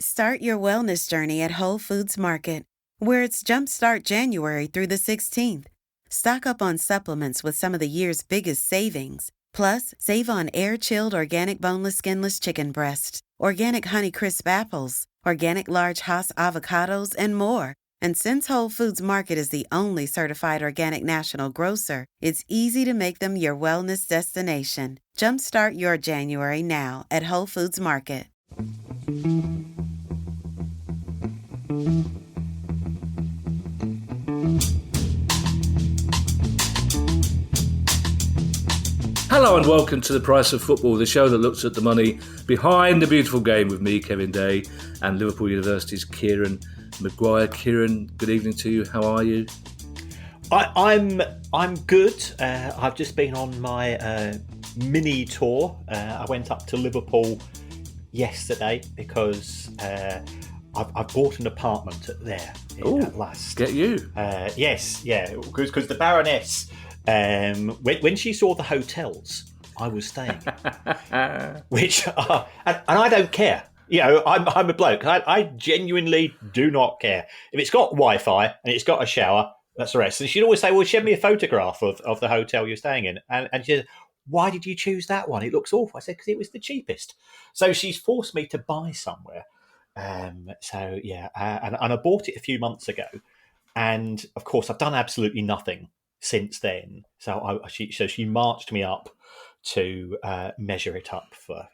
Start your wellness journey at Whole Foods Market, where it's Jumpstart January through the 16th. Stock up on supplements with some of the year's biggest savings. Plus, save on air-chilled organic boneless skinless chicken breasts, organic Honeycrisp apples, organic large Hass avocados, and more. And since Whole Foods Market is the only certified organic national grocer, it's easy to make them your wellness destination. Jumpstart your January now at Whole Foods Market. Hello and welcome to The Price of Football, the show that looks at the money behind the beautiful game with me, Kevin Day, and Liverpool University's Kieran Maguire. Kieran, good evening to you. How are you? I'm good. I've just been on my mini tour. I went up to Liverpool yesterday because I've bought an apartment there at last. Get you? Yes, yeah, because the Baroness, when she saw the hotels I was staying in, which and I don't care. You know, I'm a bloke. I genuinely do not care if it's got Wi-Fi and it's got a shower. That's the rest. And she'd always say, "Well, send me a photograph of the hotel you're staying in." And she said, "Why did you choose that one? It looks awful." I said, "Because it was the cheapest." So she's forced me to buy somewhere. And I bought it a few months ago, and of course I've done absolutely nothing since then. So she marched me up to measure it up for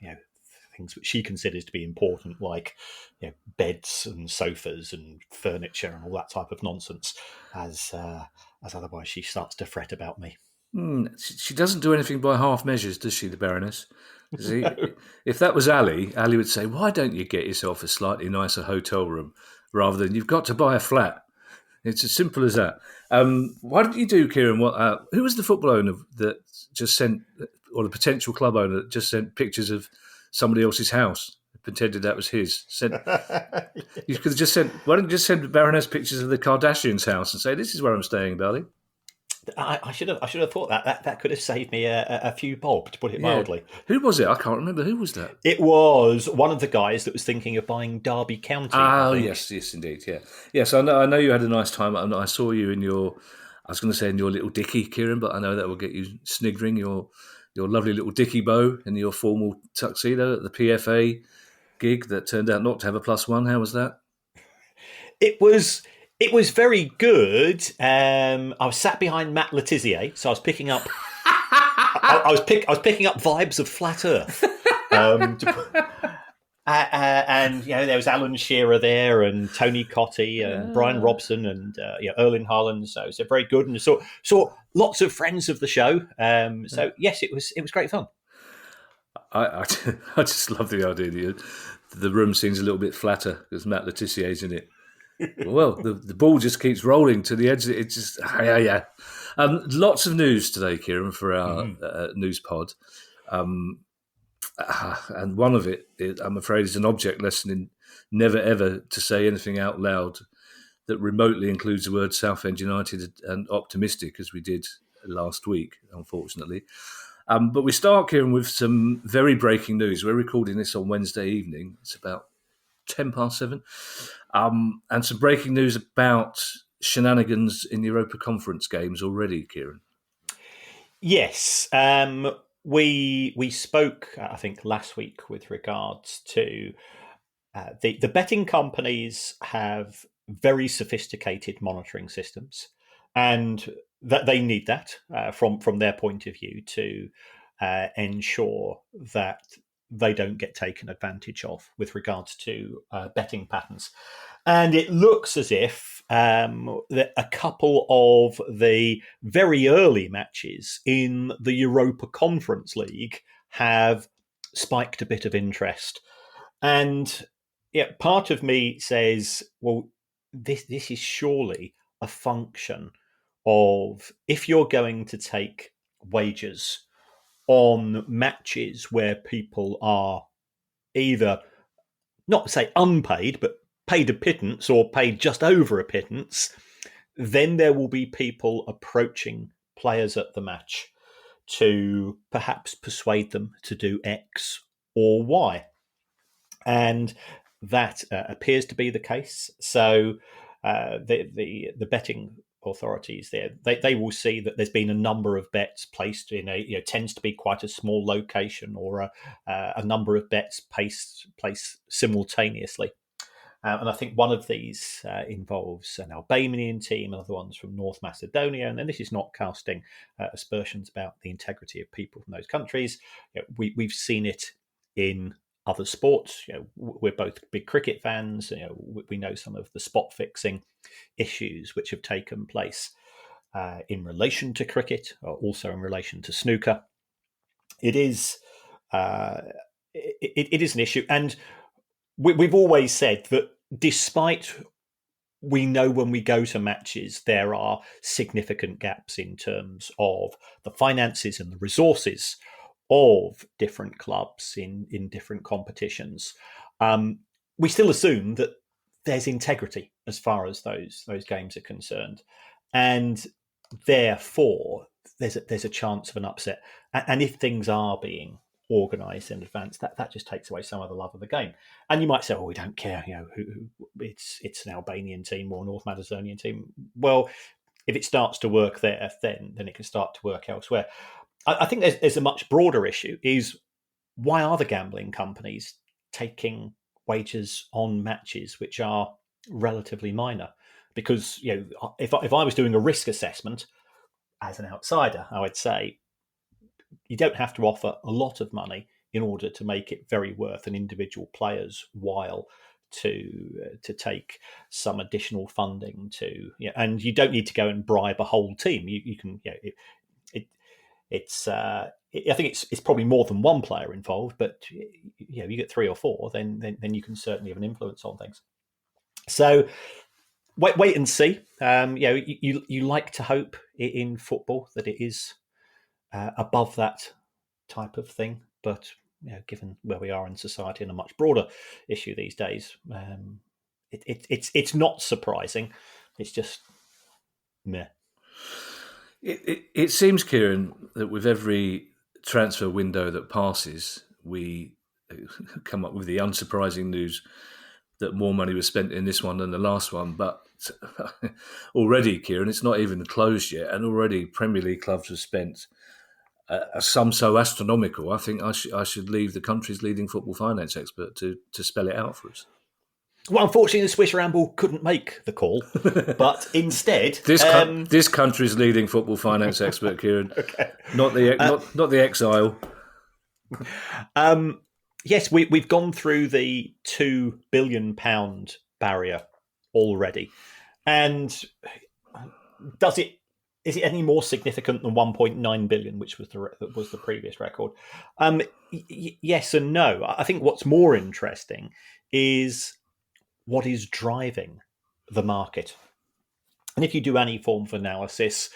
things which she considers to be important, like beds and sofas and furniture and all that type of nonsense. As otherwise she starts to fret about me. She doesn't do anything by half measures, does she, the Baroness? No. If that was Ali would say, "Why don't you get yourself a slightly nicer hotel room rather than you've got to buy a flat?" It's as simple as that. Why didn't you do, Kieran? Who was the football owner that just sent, or the potential club owner that just sent pictures of somebody else's house, pretended that was his? You could have just sent. Why didn't you just send the Baroness pictures of the Kardashians' house and say, "This is where I'm staying, darling"? I should have thought that could have saved me a few bob, to put it mildly. Who was it? I can't remember. Who was that? It was one of the guys that was thinking of buying Derby County. Oh, yes, indeed, yeah. Yes, I know you had a nice time. I saw you in your little dicky, Kieran, but I know that will get you sniggering, your lovely little dicky bow and your formal tuxedo at the PFA gig that turned out not to have a +1. How was that? It was very good. I was sat behind Matt Letizia, so I was picking up. I was picking up vibes of Flat Earth. And there was Alan Shearer there, and Tony Cottee, and Brian Robson, and Erling Haaland. So very good, and saw lots of friends of the show. So yes, it was great fun. I just love the idea that the room seems a little bit flatter because Matt Letizia is in it. Well, the ball just keeps rolling to the edge. It's just, yeah. Lots of news today, Kieran, for our news pod. And one of it, I'm afraid, is an object lesson in never ever to say anything out loud that remotely includes the word Southend United and optimistic, as we did last week, unfortunately. But we start, Kieran, with some very breaking news. We're recording this on Wednesday evening. It's about 7:10. And some breaking news about shenanigans in Europa Conference games already, Kieran. Yes. We spoke, I think, last week with regards to the betting companies have very sophisticated monitoring systems, and that they need that from their point of view to ensure that they don't get taken advantage of with regards to betting patterns. And it looks as if that a couple of the very early matches in the Europa Conference League have spiked a bit of interest. And part of me says, well, this is surely a function of, if you're going to take wagers on matches where people are either, not to say unpaid, but paid a pittance or paid just over a pittance, then there will be people approaching players at the match to perhaps persuade them to do X or Y. And that appears to be the case. So the betting authorities there, they will see that there's been a number of bets placed in tends to be quite a small location, or a number of bets placed simultaneously. And I think one of these involves an Albanian team, another one's from North Macedonia. And then this is not casting aspersions about the integrity of people from those countries. We've seen it in other sports. We're both big cricket fans. We know some of the spot fixing issues which have taken place in relation to cricket, or also in relation to snooker. It is it is an issue, and we've always said that despite we know when we go to matches there are significant gaps in terms of the finances and the resources of different clubs in different competitions, we still assume that there's integrity as far as those games are concerned, and therefore there's a chance of an upset. And if things are being organised in advance, that just takes away some of the love of the game. And you might say, "Oh, we don't care. Who it's an Albanian team or a North Macedonian team." Well, if it starts to work there, then it can start to work elsewhere. I think there's a much broader issue: is why are the gambling companies taking wagers on matches which are relatively minor? Because if I was doing a risk assessment as an outsider, I would say you don't have to offer a lot of money in order to make it very worth an individual player's while to take some additional funding and you don't need to go and bribe a whole team. You can I think it's probably more than one player involved, but you get 3 or 4, then you can certainly have an influence on things. So wait and see. You like to hope in football that it is above that type of thing, but given where we are in society and a much broader issue these days, it's not surprising. It's just meh. It seems, Kieran, that with every transfer window that passes, we come up with the unsurprising news that more money was spent in this one than the last one. But already, Kieran, it's not even closed yet, and already Premier League clubs have spent a sum so astronomical. I think I should leave the country's leading football finance expert to spell it out for us. Well, unfortunately, the Swiss Ramble couldn't make the call, but instead, this country's leading football finance expert, Kieran, okay. not the exile. Yes, we've gone through the £2 billion barrier already, and is it any more significant than 1.9 billion, which was the previous record? Yes and no. I think what's more interesting is what is driving the market. And if you do any form of analysis,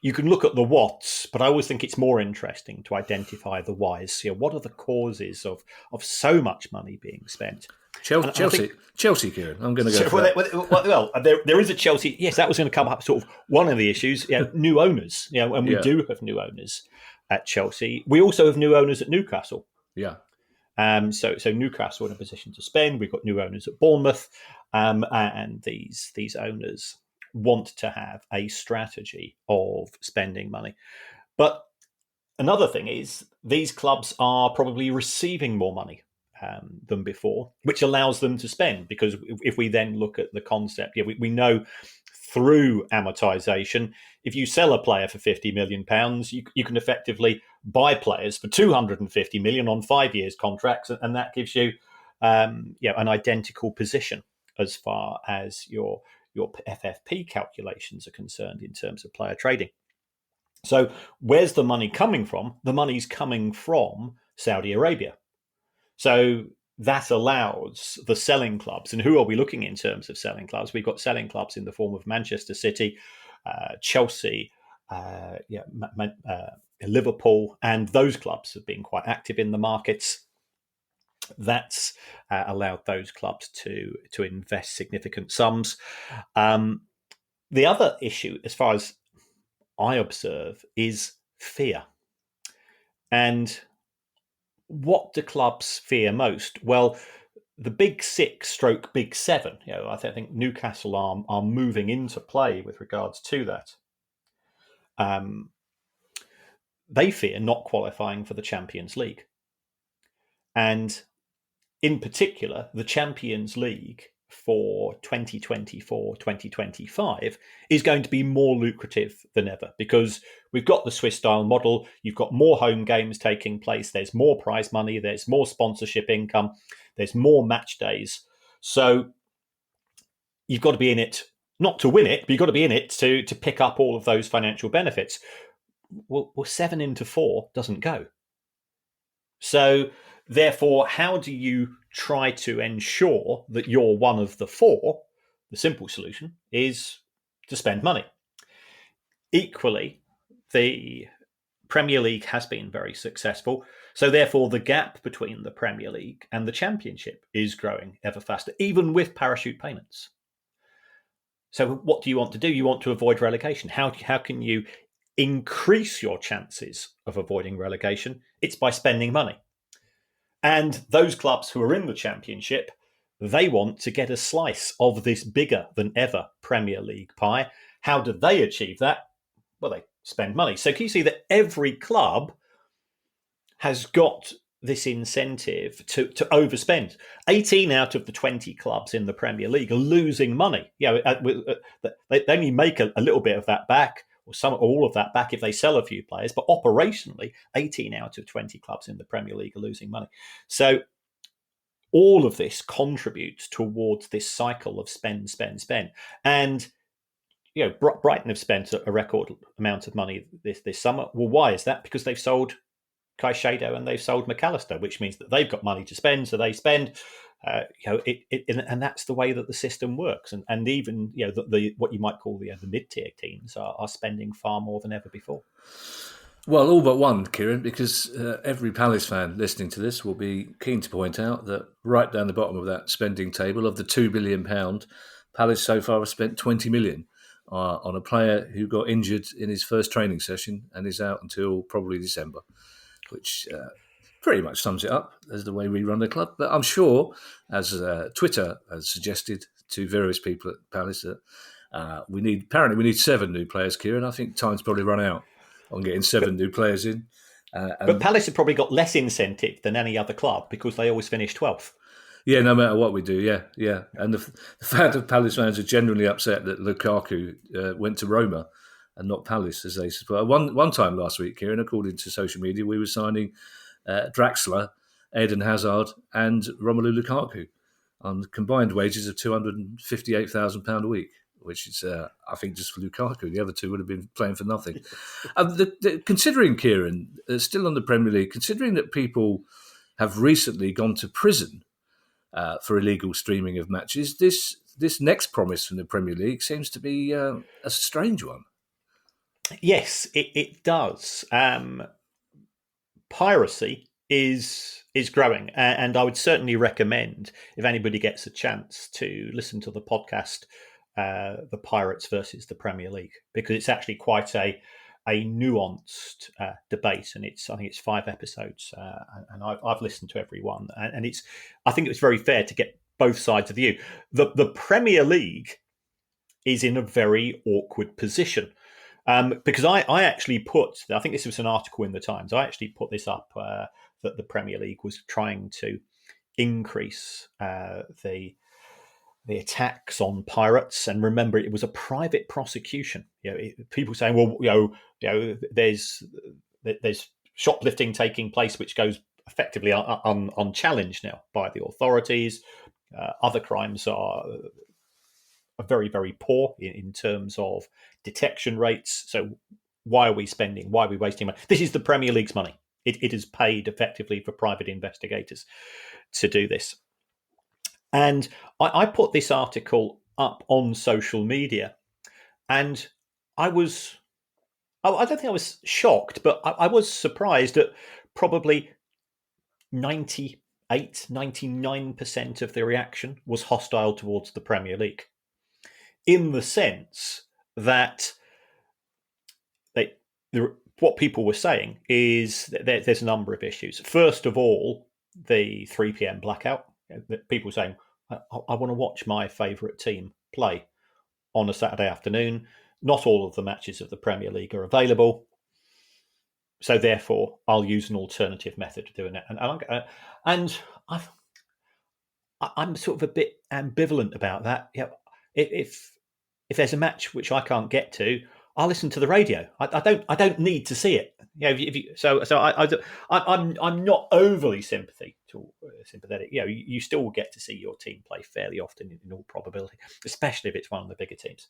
you can look at the whats, but I always think it's more interesting to identify the whys. What are the causes of so much money being spent? Chelsea, Kieran. I'm going to go for that. Well, there is a Chelsea. Yes, that was going to come up. Sort of one of the issues. New owners. And we do have new owners at Chelsea. We also have new owners at Newcastle. Yeah. So Newcastle in a position to spend. We've got new owners at Bournemouth, and these owners want to have a strategy of spending money. But another thing is these clubs are probably receiving more money than before, which allows them to spend. Because if we then look at the concept, we know through amortization, if you sell a player for £50 million, you can effectively buy players for 250 million on 5 years contracts, and that gives you an identical position as far as your FFP calculations are concerned in terms of player trading. So where's the money coming from? The money's coming from Saudi Arabia. So that allows the selling clubs. And who are we looking in terms of selling clubs? We've got selling clubs in the form of Manchester City, Chelsea, Liverpool, and those clubs have been quite active in the markets. That's allowed those clubs to invest significant sums. The other issue, as far as I observe, is fear. And what do clubs fear most? Well, the big six stroke big seven, I think Newcastle are moving into play with regards to that. They fear not qualifying for the Champions League. And in particular, the Champions League for 2024-2025 is going to be more lucrative than ever because we've got the Swiss-style model, you've got more home games taking place, there's more prize money, there's more sponsorship income, there's more match days. So you've got to be in it, not to win it, but you've got to be in it to pick up all of those financial benefits. Well, 7 into 4 doesn't go. So therefore, how do you try to ensure that you're one of the 4? The simple solution is to spend money. Equally, the Premier League has been very successful. So therefore, the gap between the Premier League and the Championship is growing ever faster, even with parachute payments. So what do you want to do? You want to avoid relegation. How can you increase your chances of avoiding relegation? It's by spending money. And those clubs who are in the Championship, they want to get a slice of this bigger than ever Premier League pie. How do they achieve that? Well, they spend money. So can you see that every club has got this incentive to overspend? 18 out of the 20 clubs in the Premier League are losing money. They only make a little bit of that back, or all of that back if they sell a few players. But operationally, 18 out of 20 clubs in the Premier League are losing money. So all of this contributes towards this cycle of spend. And Brighton have spent a record amount of money this summer. Well, why is that? Because they've sold Caicedo and they've sold McAllister, which means that they've got money to spend, so they spend. And that's the way that the system works. And even the what you might call the mid-tier teams are spending far more than ever before. Well, all but one, Kieran, because every Palace fan listening to this will be keen to point out that right down the bottom of that spending table, of the £2 billion, Palace so far have spent 20 million on a player who got injured in his first training session and is out until probably December, which pretty much sums it up as the way we run the club. But I'm sure, as Twitter has suggested to various people at Palace, that we need 7 new players, Kieran. I think time's probably run out on getting 7 new players in. But Palace have probably got less incentive than any other club because they always finish 12th. Yeah, no matter what we do, yeah. And the fact that Palace fans are genuinely upset that Lukaku went to Roma and not Palace, as they said. Well, one time last week, Kieran, according to social media, we were signing Draxler, Eden Hazard and Romelu Lukaku on combined wages of £258,000 a week, which is, I think, just for Lukaku. The other two would have been playing for nothing. Considering, Kieran, still on the Premier League, considering that people have recently gone to prison for illegal streaming of matches, this next promise from the Premier League seems to be a strange one. Yes, it does. Piracy is growing, and I would certainly recommend, if anybody gets a chance, to listen to the podcast, The Pirates versus the Premier League, because it's actually quite a nuanced debate, and I think it's 5 episodes, and I've listened to every one, and I think it was very fair to get both sides of the view. The Premier League is in a very awkward position. Because I actually I think this was an article in the Times, I actually put this up that the Premier League was trying to increase the attacks on pirates. And remember, it was a private prosecution. People saying, well, there's shoplifting taking place, which goes effectively unchallenged now by the authorities. Other crimes are very, very poor in terms of detection rates. So why are we spending? Why are we wasting money? This is the Premier League's money. It is paid effectively for private investigators to do this. And I put this article up on social media, and I don't think I was shocked, but I was surprised that probably 99% of the reaction was hostile towards the Premier League, in the sense that what people were saying is that there's a number of issues. First of all, the 3 p.m. blackout. people saying, I want to watch my favourite team play on a Saturday afternoon. Not all of the matches of the Premier League are available. So therefore, I'll use an alternative method of doing it. And I'm sort of a bit ambivalent about that. If there's a match which I can't get to, I'll listen to the radio. I don't need to see it. I'm not overly sympathetic. You still get to see your team play fairly often in all probability, especially if it's one of the bigger teams.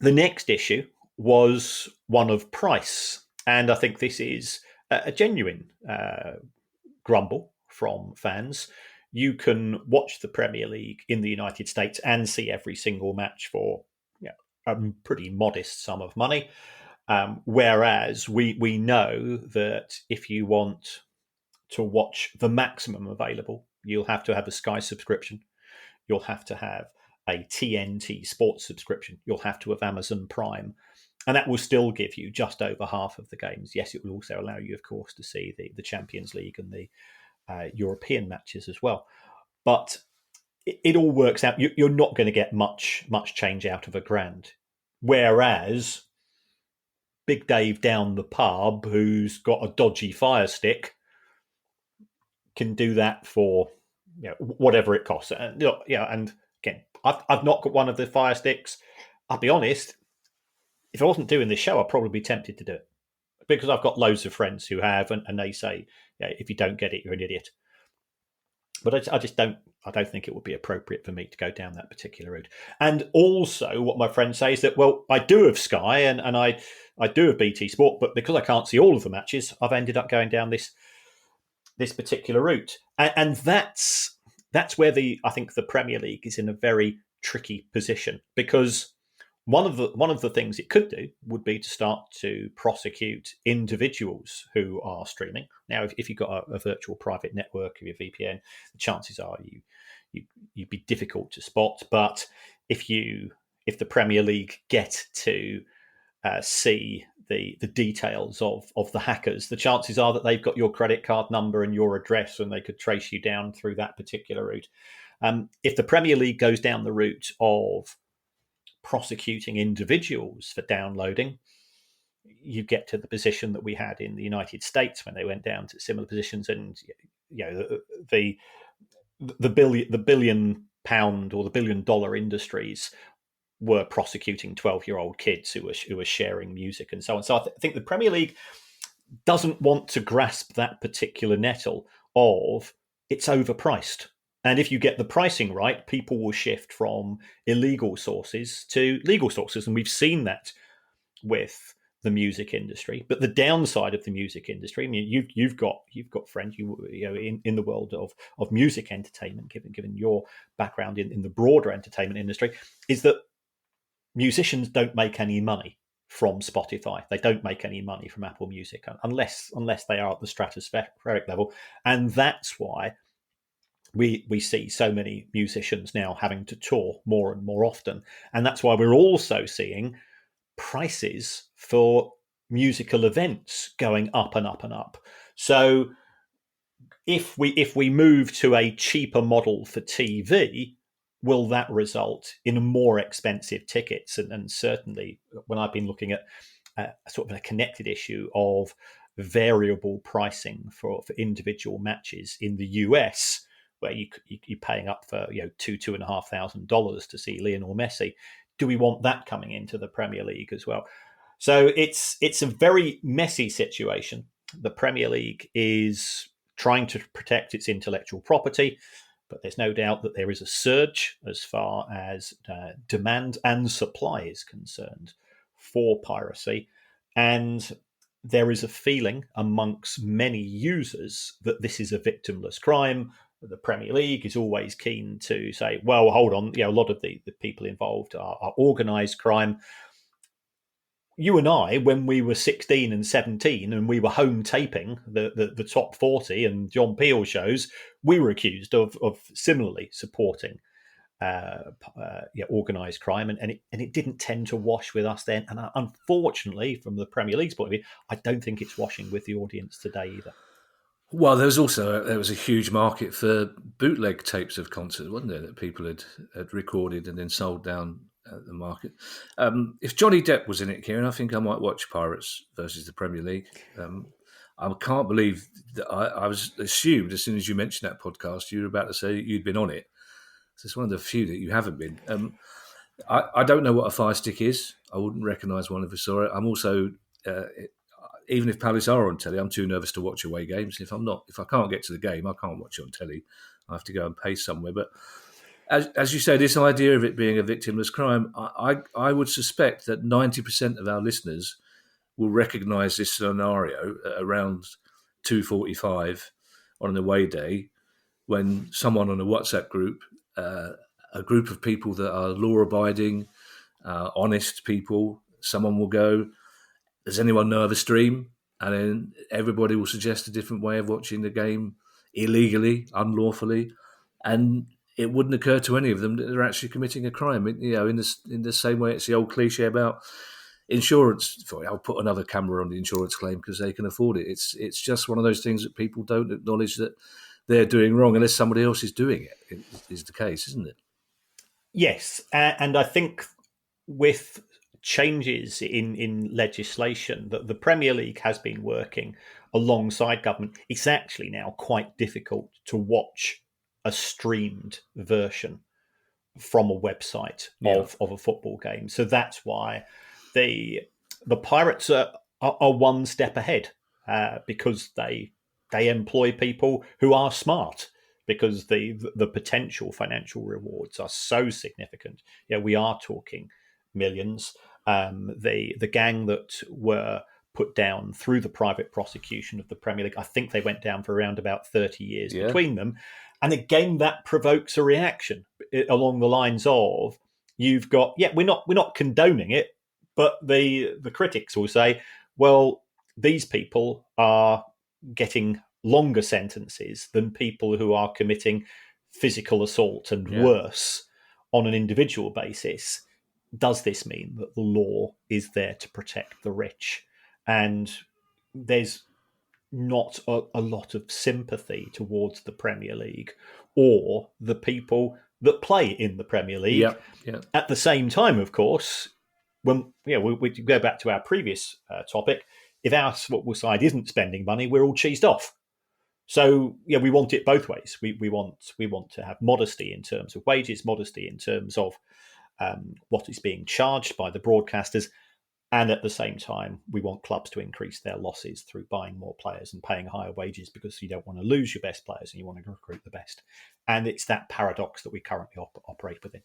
The next issue was one of price, and I think this is a genuine grumble from fans. You can watch the Premier League in the United States and see every single match for a pretty modest sum of money. Whereas we know that if you want to watch the maximum available, you'll have to have a Sky subscription. You'll have to have a TNT sports subscription. You'll have to have Amazon Prime. And that will still give you just over half of the games. Yes, it will also allow you, of course, to see the Champions League and the European matches as well. But it all works out. You're not going to get much change out of £1,000. Whereas Big Dave down the pub, who's got a dodgy Fire Stick, can do that for whatever it costs. And again, I've not got one of the Fire Sticks. I'll be honest, if I wasn't doing this show, I'd probably be tempted to do it, because I've got loads of friends who have, and they say, if you don't get it, you're an idiot. But I just don't. I don't think it would be appropriate for me to go down that particular route. And also, what my friends say is that, well, I do have Sky and I do have BT Sport, but because I can't see all of the matches, I've ended up going down this particular route. And that's where I think the Premier League is in a very tricky position, because one of the things it could do would be to start to prosecute individuals who are streaming. Now, if you've got a virtual private network of your VPN, the chances are you'd be difficult to spot. But if the Premier League get to see the details of the hackers, the chances are that they've got your credit card number and your address, and they could trace you down through that particular route. If the Premier League goes down the route of prosecuting individuals for downloading, you get to the position that we had in the United States when they went down to similar positions, and the billion pound or the $1 billion industries were prosecuting 12-year-old kids who were sharing music and so on. So I think the Premier League doesn't want to grasp that particular nettle of it's overpriced. And if you get the pricing right, people will shift from illegal sources to legal sources. And we've seen that with the music industry. But the downside of the music industry, I mean, you've got friends in the world of music entertainment, given your background in the broader entertainment industry, is that musicians don't make any money from Spotify. They don't make any money from Apple Music unless they are at the stratospheric level. And that's why we see so many musicians now having to tour more and more often. And that's why we're also seeing prices for musical events going up and up and up. So if we move to a cheaper model for TV, will that result in more expensive tickets? And certainly when I've been looking at sort of a connected issue of variable pricing for individual matches in the US, where you're paying up for $2,500 to see Lionel Messi. Do we want that coming into the Premier League as well? So it's a very messy situation. The Premier League is trying to protect its intellectual property, but there's no doubt that there is a surge as far as demand and supply is concerned for piracy. And there is a feeling amongst many users that this is a victimless crime. The Premier League is always keen to say, well, hold on, a lot of the people involved are organised crime. You and I, when we were 16 and 17 and we were home taping the top 40 and John Peel shows, we were accused of similarly supporting organised crime, and it didn't tend to wash with us then. And unfortunately, from the Premier League's point of view, I don't think it's washing with the audience today either. Well, there was a huge market for bootleg tapes of concerts, wasn't there, that people had recorded and then sold down at the market. If Johnny Depp was in it, Kieran, I think I might watch Pirates versus the Premier League. I can't believe that I was assumed as soon as you mentioned that podcast, you were about to say you'd been on it. So it's one of the few that you haven't been. I don't know what a Fire Stick is. I wouldn't recognise one if I saw it. I'm also, even if Palace are on telly, I'm too nervous to watch away games. If I can't get to the game, I can't watch it on telly. I have to go and pay somewhere. But as you say, this idea of it being a victimless crime, I would suspect that 90% of our listeners will recognise this scenario at around 2:45 on an away day, when someone on a WhatsApp group, a group of people that are law-abiding, honest people, someone will go, does anyone know of a stream? And then everybody will suggest a different way of watching the game illegally, unlawfully, and it wouldn't occur to any of them that they're actually committing a crime. In the same way, it's the old cliche about insurance. I'll put another camera on the insurance claim because they can afford it. It's just one of those things that people don't acknowledge that they're doing wrong unless somebody else is doing it, is the case, isn't it? Yes, and I think with changes in legislation that the Premier League has been working alongside government, it's actually now quite difficult to watch a streamed version from a website of a football game. So that's why the Pirates are one step ahead, because they employ people who are smart, because the potential financial rewards are so significant. We are talking millions. The gang that were put down through the private prosecution of the Premier League, I think they went down for around about 30 years between them. And again, that provokes a reaction along the lines of, you've got, we're not condoning it, but the critics will say, well, these people are getting longer sentences than people who are committing physical assault and worse on an individual basis. Does this mean that the law is there to protect the rich? And there's not a lot of sympathy towards the Premier League or the people that play in the Premier League. At the same time, of course, when we go back to our previous topic, if our football side isn't spending money, we're all cheesed off. So we want it both ways. We want to have modesty in terms of wages, modesty in terms of what is being charged by the broadcasters, and at the same time, we want clubs to increase their losses through buying more players and paying higher wages, because you don't want to lose your best players and you want to recruit the best. And it's that paradox that we currently operate within.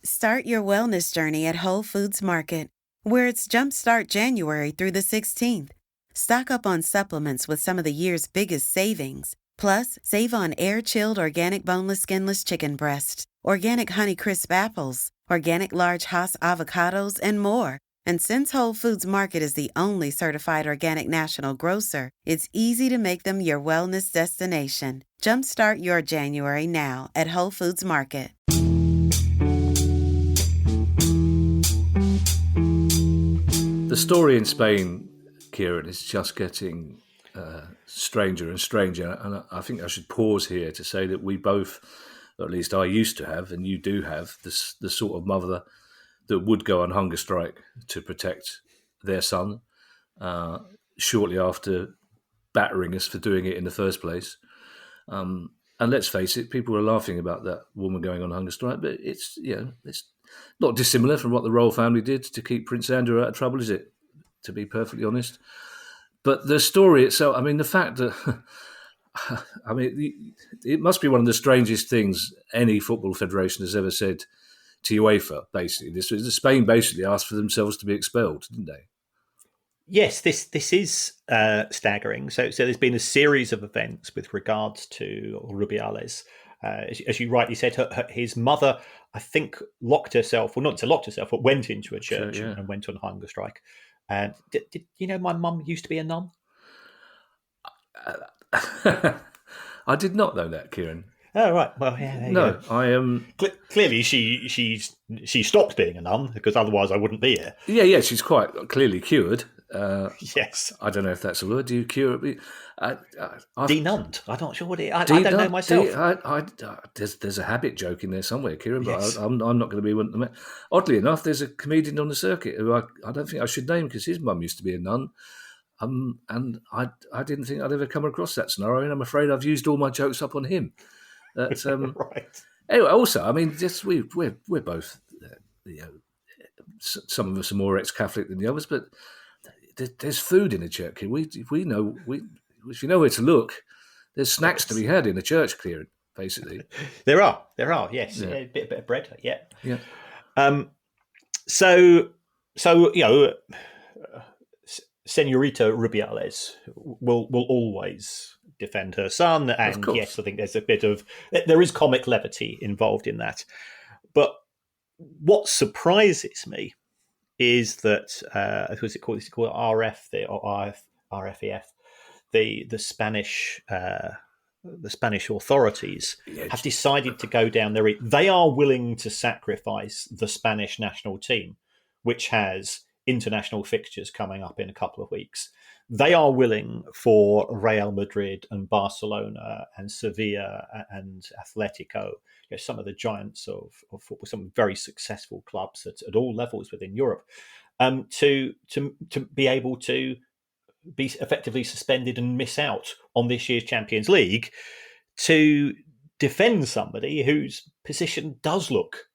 Start your wellness journey at Whole Foods Market, where it's Jumpstart January through the 16th. Stock up on supplements with some of the year's biggest savings. Plus, save on air-chilled organic boneless skinless chicken breasts, organic Honeycrisp apples, organic large Hass avocados, and more. And since Whole Foods Market is the only certified organic national grocer, it's easy to make them your wellness destination. Jumpstart your January now at Whole Foods Market. The story in Spain, Kieran, is just getting stranger and stranger. And I think I should pause here to say that we both, or at least I used to have, and you do have, the sort of mother that would go on hunger strike to protect their son shortly after battering us for doing it in the first place. And let's face it, people are laughing about that woman going on hunger strike, but it's not dissimilar from what the royal family did to keep Prince Andrew out of trouble, is it? To be perfectly honest. But the story itself, I mean, the fact that, I mean, it must be one of the strangest things any football federation has ever said to UEFA, basically. Spain basically asked for themselves to be expelled, didn't they? Yes, this is staggering. So there's been a series of events with regards to Rubiales. As you rightly said, his mother, I think, locked herself, well, not to locked herself, but went into a church and went on hunger strike. Did you know my mum used to be a nun? I did not know that, Kieran. Oh right. Well, yeah. There you No, go. I am. Clearly, she stopped being a nun because otherwise I wouldn't be here. Yeah, she's quite clearly cured. Yes. I don't know if that's a word. Do you cure? I've Denunned. I'm not sure what it. I don't know myself. there's a habit joke in there somewhere, Kieran, but Yes. I'm not going to be one of them. Oddly enough, there's a comedian on the circuit who I don't think I should name because his mum used to be a nun. And I didn't think I'd ever come across that scenario, and I'm afraid I've used all my jokes up on him. That Right. Anyway, also, I mean, just we're both, some of us are more ex-Catholic than the others, but there's food in a church. If you know where to look, there's snacks to be had in a church, Kieran, basically. There are. Yes. Yeah. Yeah, a bit of bread. Yeah. Yeah. So Senorita Rubiales will always defend her son, and yes, I think there is comic levity involved in that. But what surprises me is that who's it called? It's called RFEF, the Spanish. The Spanish authorities have decided to go down their. They are willing to sacrifice the Spanish national team, which has international fixtures coming up in a couple of weeks. They are willing for Real Madrid and Barcelona and Sevilla and Atletico, some of the giants of football, some very successful clubs at all levels within Europe, to be able to be effectively suspended and miss out on this year's Champions League to defend somebody whose position does look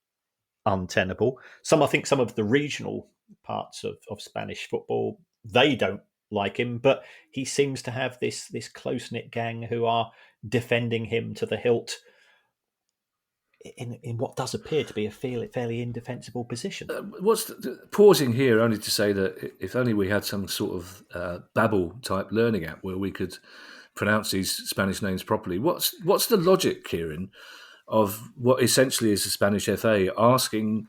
untenable. I think some of the regional parts of Spanish football, they don't like him, but he seems to have this close-knit gang who are defending him to the hilt in what does appear to be a fairly indefensible position. Pausing here only to say that if only we had some sort of Babbel type learning app where we could pronounce these Spanish names properly. What's the logic, Kieran, of what essentially is the Spanish FA asking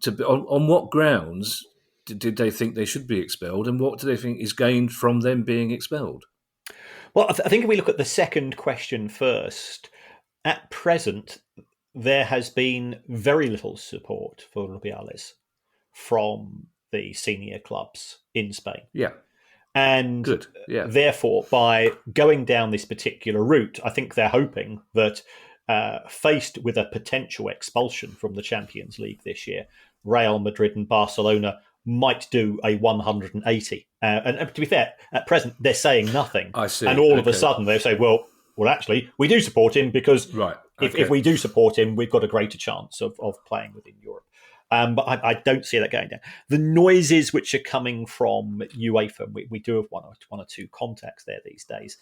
to on what grounds did they think they should be expelled, and what do they think is gained from them being expelled? Well, I think if we look at the second question first, at present there has been very little support for Rubiales from the senior clubs in Spain. Yeah. And good. Yeah. Therefore, by going down this particular route, I think they're hoping that faced with a potential expulsion from the Champions League this year, Real Madrid and Barcelona might do a 180. And to be fair, at present, they're saying nothing. I see. And all of a sudden, they say, well, actually, we do support him because if we do support him, we've got a greater chance of playing within Europe. But I don't see that going down. The noises which are coming from UEFA, we do have one or two contacts there these days.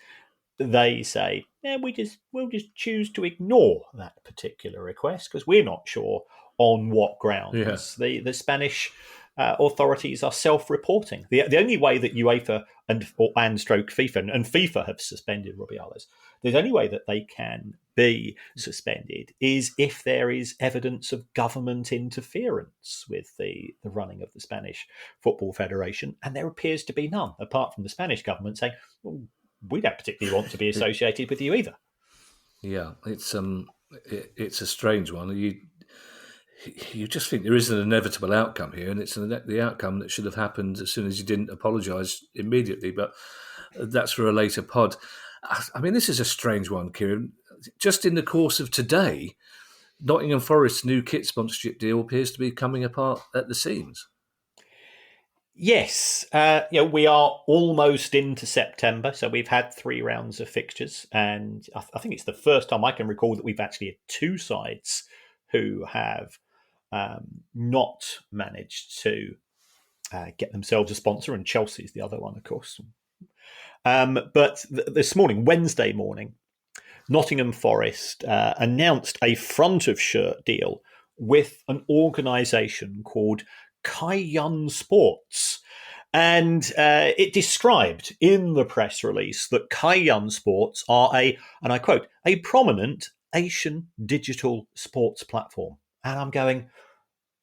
They say, we'll just choose to ignore that particular request because we're not sure on what grounds the Spanish authorities are self-reporting. The only way that UEFA and stroke FIFA and FIFA have suspended Rubiales, the only way that they can be suspended is if there is evidence of government interference with the running of the Spanish Football Federation, and there appears to be none, apart from the Spanish government saying, well, we don't particularly want to be associated with you either. Yeah, it's a strange one. You just think there is an inevitable outcome here, and it's the outcome that should have happened as soon as you didn't apologise immediately. But that's for a later pod. I mean, this is a strange one, Kieran. Just in the course of today, Nottingham Forest's new kit sponsorship deal appears to be coming apart at the seams. Yes, we are almost into September, so we've had 3 rounds of fixtures, and I think it's the first time I can recall that we've actually had 2 sides who have not managed to get themselves a sponsor, and Chelsea's the other one, of course. But this morning, Wednesday morning, Nottingham Forest announced a front of shirt deal with an organisation called Kieran Sports. And it described in the press release that Kieran Sports are and I quote, a prominent Asian digital sports platform. And I'm going,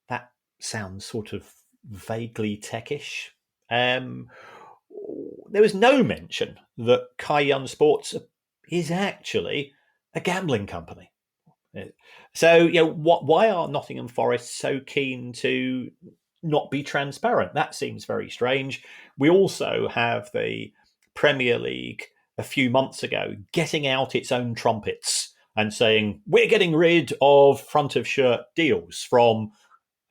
that sounds sort of vaguely techish. There was no mention that Kieran Sports is actually a gambling company. So, why are Nottingham Forest so keen to not be transparent? That seems very strange. We also have the Premier League a few months ago getting out its own trumpets and saying, we're getting rid of front of shirt deals from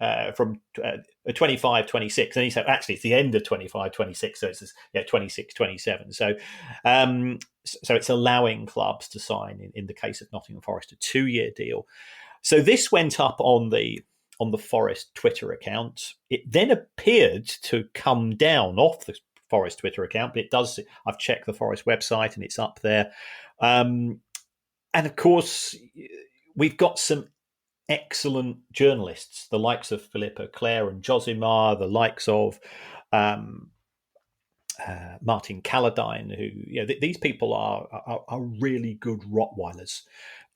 25, 26. And he said, actually, it's the end of 25, 26. So it's 26, 27. So it's allowing clubs to sign, in the case of Nottingham Forest, a 2-year deal. So this went up on the Forest Twitter account. It then appeared to come down off the Forest Twitter account, but it does. I've checked the Forest website and it's up there. And of course, we've got some excellent journalists, the likes of Philippa Clare and Josimar, the likes of Martin Calladine, who these people are really good Rottweilers.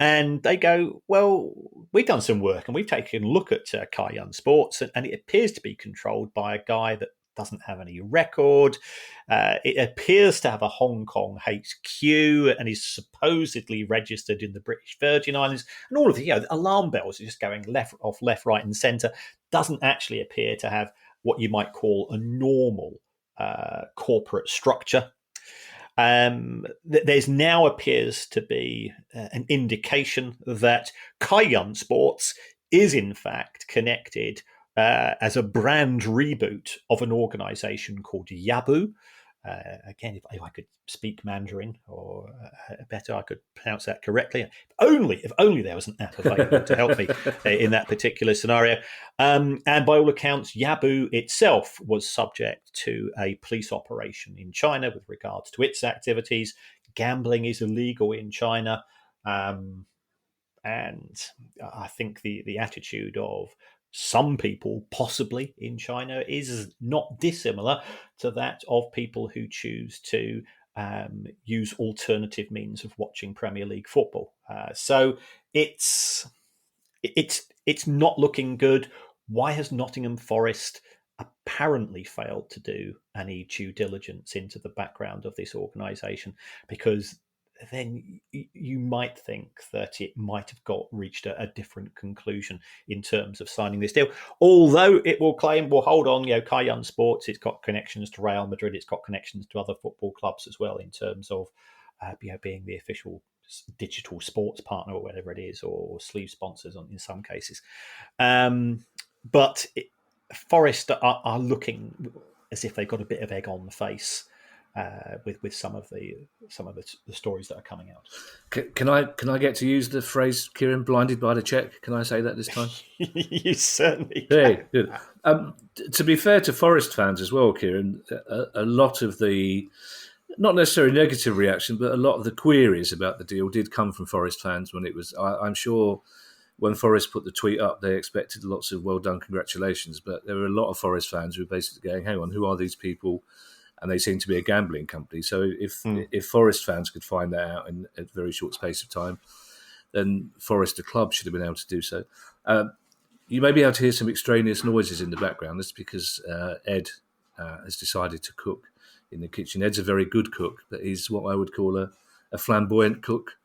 And they go, well, we've done some work and we've taken a look at Kieran Sports, and it appears to be controlled by a guy that doesn't have any record. It appears to have a Hong Kong HQ and is supposedly registered in the British Virgin Islands. And all of the alarm bells are just going left, right, and centre. Doesn't actually appear to have what you might call a normal corporate structure. There's now appears to be an indication that Kieran Sports is in fact connected as a brand reboot of an organisation called Yabu. Again, if I could speak Mandarin, or better, I could pronounce that correctly. If only there was an app available to help me in that particular scenario. And by all accounts, Yabu itself was subject to a police operation in China with regards to its activities. Gambling is illegal in China. And I think the attitude of some people possibly in China is not dissimilar to that of people who choose to use alternative means of watching Premier League football. So it's not looking good. Why has Nottingham Forest apparently failed to do any due diligence into the background of this organisation? Because then you might think that it might have reached a different conclusion in terms of signing this deal. Although it will claim, well, hold on, Kieran Sports, it's got connections to Real Madrid, it's got connections to other football clubs as well in terms of being the official digital sports partner or whatever it is, or sleeve sponsors in some cases. But Forest are looking as if they've got a bit of egg on the face. With some of the stories that are coming out. Can I get to use the phrase, Kieran, blinded by the check? Can I say that this time? You certainly can. Hey, good. To be fair to Forest fans as well, Kieran, a lot of the, not necessarily negative reaction, but a lot of the queries about the deal did come from Forest fans when it was, I'm sure when Forest put the tweet up, they expected lots of well done, congratulations, but there were a lot of Forest fans who were basically going, hang on, who are these people? And they seem to be a gambling company. So if Forest fans could find that out in a very short space of time, then Forest, the club, should have been able to do so. You may be able to hear some extraneous noises in the background. That's because Ed has decided to cook in the kitchen. Ed's a very good cook, but he's what I would call a flamboyant cook.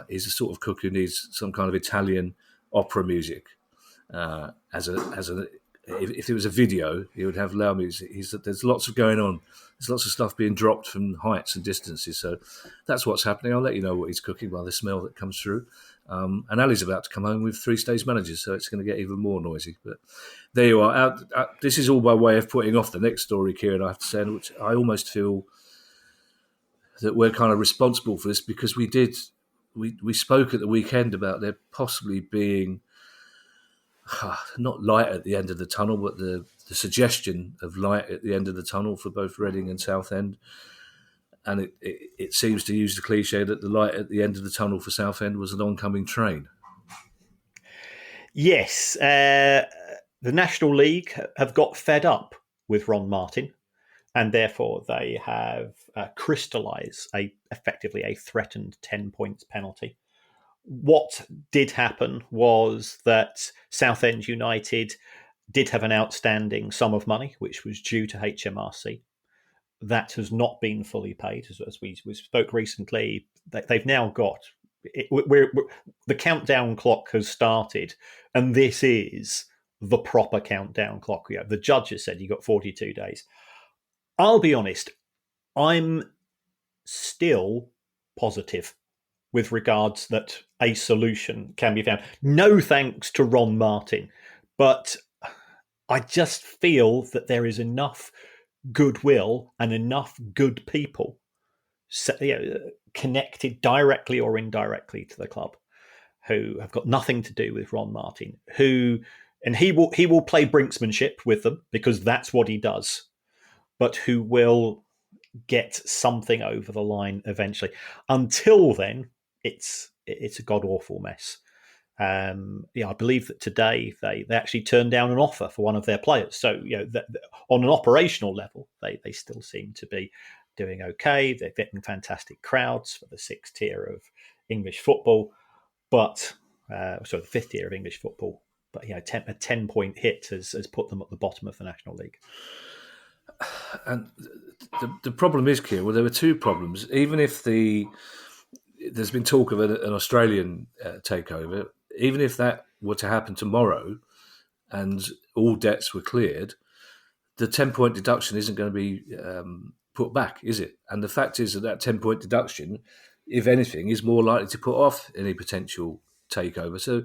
He's a sort of cook who needs some kind of Italian opera music if there was a video, he would have loud music. There's lots of going on. There's lots of stuff being dropped from heights and distances. So that's what's happening. I'll let you know what he's cooking by the smell that comes through. And Ali's about to come home with 3 stage managers, so it's going to get even more noisy. But there you are. This is all by way of putting off the next story, Kieran, I have to say, which I almost feel that we're kind of responsible for this, because we spoke at the weekend about there possibly being not light at the end of the tunnel, but the suggestion of light at the end of the tunnel for both Reading and Southend. And it seems to use the cliche that the light at the end of the tunnel for Southend was an oncoming train. Yes, the National League have got fed up with Ron Martin, and therefore they have crystallised effectively a threatened 10 points penalty. What did happen was that Southend United did have an outstanding sum of money, which was due to HMRC. That has not been fully paid. As we spoke recently, they've now got the countdown clock has started, and this is the proper countdown clock. The judge has said you got 42 days. I'll be honest, I'm still positive with regards that a solution can be found. No thanks to Ron Martin, but I just feel that there is enough goodwill and enough good people connected directly or indirectly to the club who have got nothing to do with Ron Martin, and he will play brinksmanship with them because that's what he does, but who will get something over the line eventually. Until then, it's a god-awful mess. I believe that today they actually turned down an offer for one of their players. So, on an operational level, they still seem to be doing okay. They're getting fantastic crowds for the sixth tier of English football, but the fifth tier of English football. But a 10-point hit has put them at the bottom of the National League. And the problem is, Kieran, there were two problems. Even if there's been talk of an Australian takeover, even if that were to happen tomorrow and all debts were cleared, the 10-point deduction isn't going to be put back, is it? And the fact is that 10-point deduction, if anything, is more likely to put off any potential takeover. So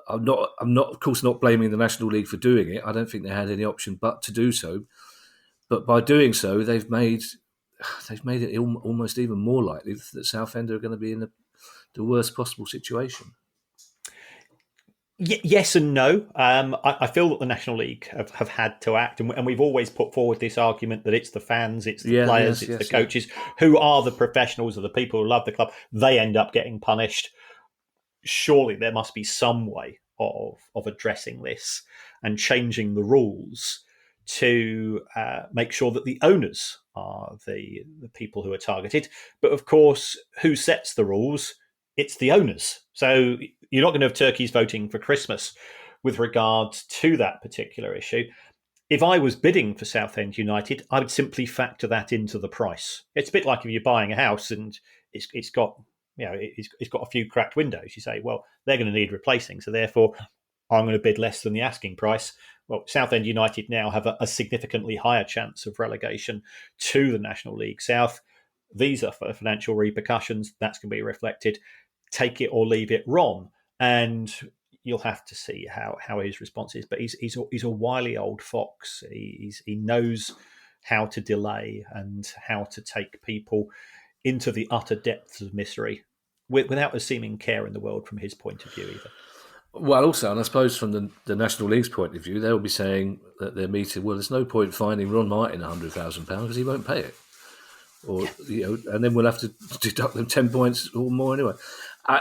I'm not, of course, not blaming the National League for doing it. I don't think they had any option but to do so. But by doing so, they've made it almost even more likely that Southend are going to be in the worst possible situation. Yes and no. I feel that the National League have had to act, and we've always put forward this argument that it's the fans, it's the players, it's the coaches who are the professionals, or the people who love the club. They end up getting punished. Surely there must be some way of addressing this and changing the rules to make sure that the owners are the people who are targeted. But of course, who sets the rules? It's the owners. So you're not going to have turkeys voting for Christmas with regards to that particular issue. If I was bidding for Southend United, I would simply factor that into the price. It's a bit like if you're buying a house and it's got a few cracked windows. You say, well, they're going to need replacing, so therefore I'm going to bid less than the asking price. Well, Southend United now have a significantly higher chance of relegation to the National League South. These are financial repercussions. That's going to be reflected. Take it or leave it, Ron. And you'll have to see how his response is. But he's a wily old fox. He knows how to delay and how to take people into the utter depths of misery without a seeming care in the world from his point of view either. Well, also, and I suppose from the National League's point of view, they'll be saying that their meeting, well, there's no point finding Ron Martin £100,000 because he won't pay it. And then we'll have to deduct them 10 points or more anyway.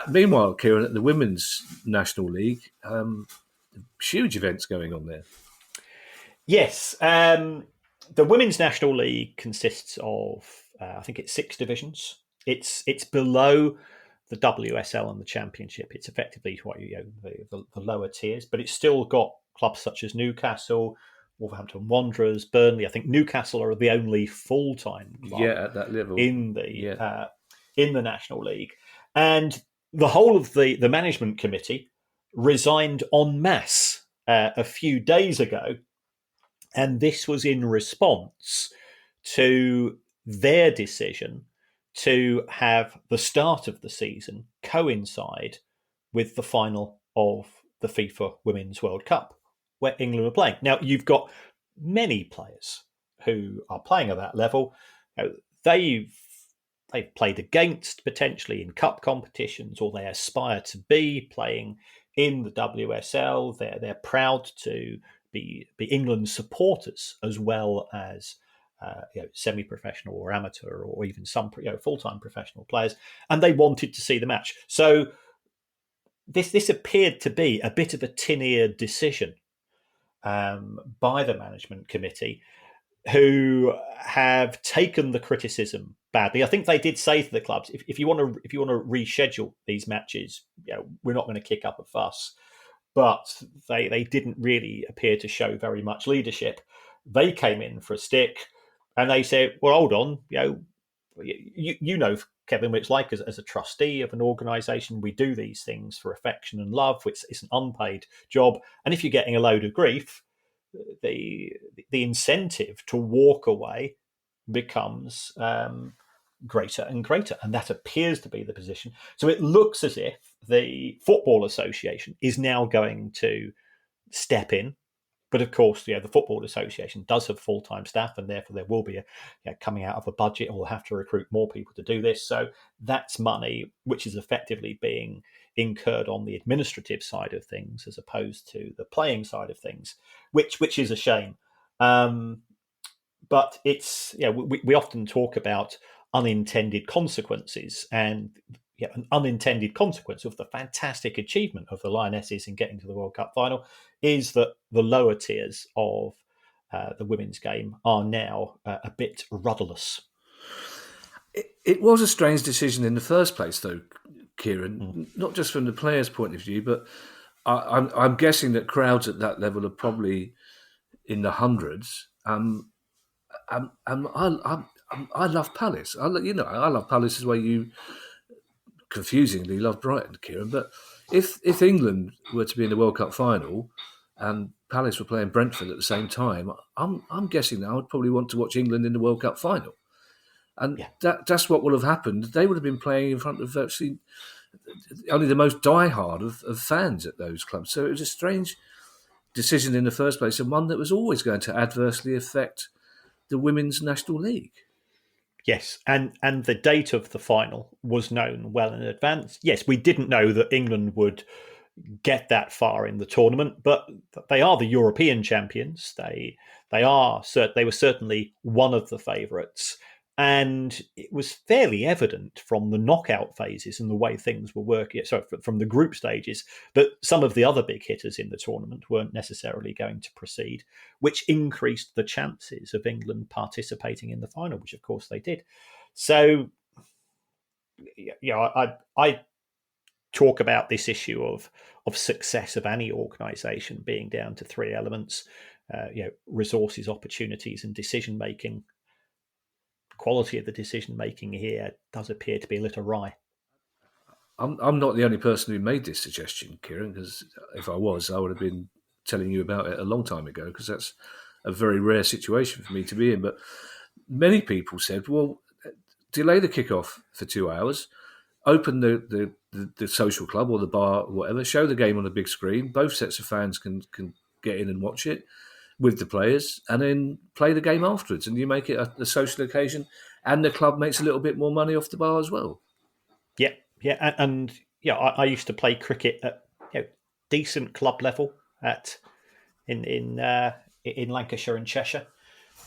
Meanwhile, Kieran, at the Women's National League, huge events going on there. Yes. The Women's National League consists of, I think it's 6 divisions. It's below the WSL and the Championship. It's effectively the lower tiers, but it's still got clubs such as Newcastle, Wolverhampton Wanderers, Burnley. I think Newcastle are the only full-time club at that level in the National League. And the whole of the management committee resigned en masse a few days ago, and this was in response to their decision to have the start of the season coincide with the final of the FIFA Women's World Cup, where England are playing. Now, you've got many players who are playing at that level. They've played against potentially in cup competitions, or they aspire to be playing in the WSL. They're proud to be England supporters as well as semi-professional or amateur or even some full-time professional players, and they wanted to see the match. So this appeared to be a bit of a tin-eared decision by the management committee, who have taken the criticism badly. I think they did say to the clubs, if you want to reschedule these matches, we're not going to kick up a fuss. But they didn't really appear to show very much leadership. They came in for a stick, and they said, "Well, hold on, you know Kevin, which like as a trustee of an organisation, we do these things for affection and love, which is an unpaid job. And if you're getting a load of grief, the incentive to walk away becomes greater and greater, and that appears to be the position. So it looks as if the Football Association is now going to step in. But of course, the Football Association does have full-time staff, and therefore there will be coming out of a budget, or we'll have to recruit more people to do this. So that's money which is effectively being incurred on the administrative side of things, as opposed to the playing side of things, which is a shame. But it's we often talk about unintended consequences, and an unintended consequence of the fantastic achievement of the Lionesses in getting to the World Cup final is that the lower tiers of the women's game are now a bit rudderless. It was a strange decision in the first place, though, Kieran, not just from the players' point of view, but I'm guessing that crowds at that level are probably in the hundreds. I love Palace. I love Palace the way you confusingly love Brighton, Kieran. But if England were to be in the World Cup final and Palace were playing Brentford at the same time, I'm guessing that I would probably want to watch England in the World Cup final. And that's what would have happened. They would have been playing in front of virtually only the most diehard of fans at those clubs. So it was a strange decision in the first place, and one that was always going to adversely affect the Women's National League. Yes, and the date of the final was known well in advance. Yes, we didn't know that England would get that far in the tournament, but they are the European champions. They were certainly one of the favourites, and it was fairly evident from the knockout phases and the way things were working. From the group stages, that some of the other big hitters in the tournament weren't necessarily going to proceed, which increased the chances of England participating in the final, which of course they did. So, I talk about this issue of success of any organisation being down to three elements: resources, opportunities, and decision making. Quality of the decision making here does appear to be a little awry. I'm not the only person who made this suggestion, Kieran, because if I was, I would have been telling you about it a long time ago, because that's a very rare situation for me to be in. But many people said, well, delay the kickoff for 2 hours, open the social club or the bar or whatever, show the game on a big screen. Both sets of fans can get in and watch it with the players, and then play the game afterwards. And you make it a social occasion, and the club makes a little bit more money off the bar as well. Yeah. I used to play cricket at decent club level in Lancashire and Cheshire,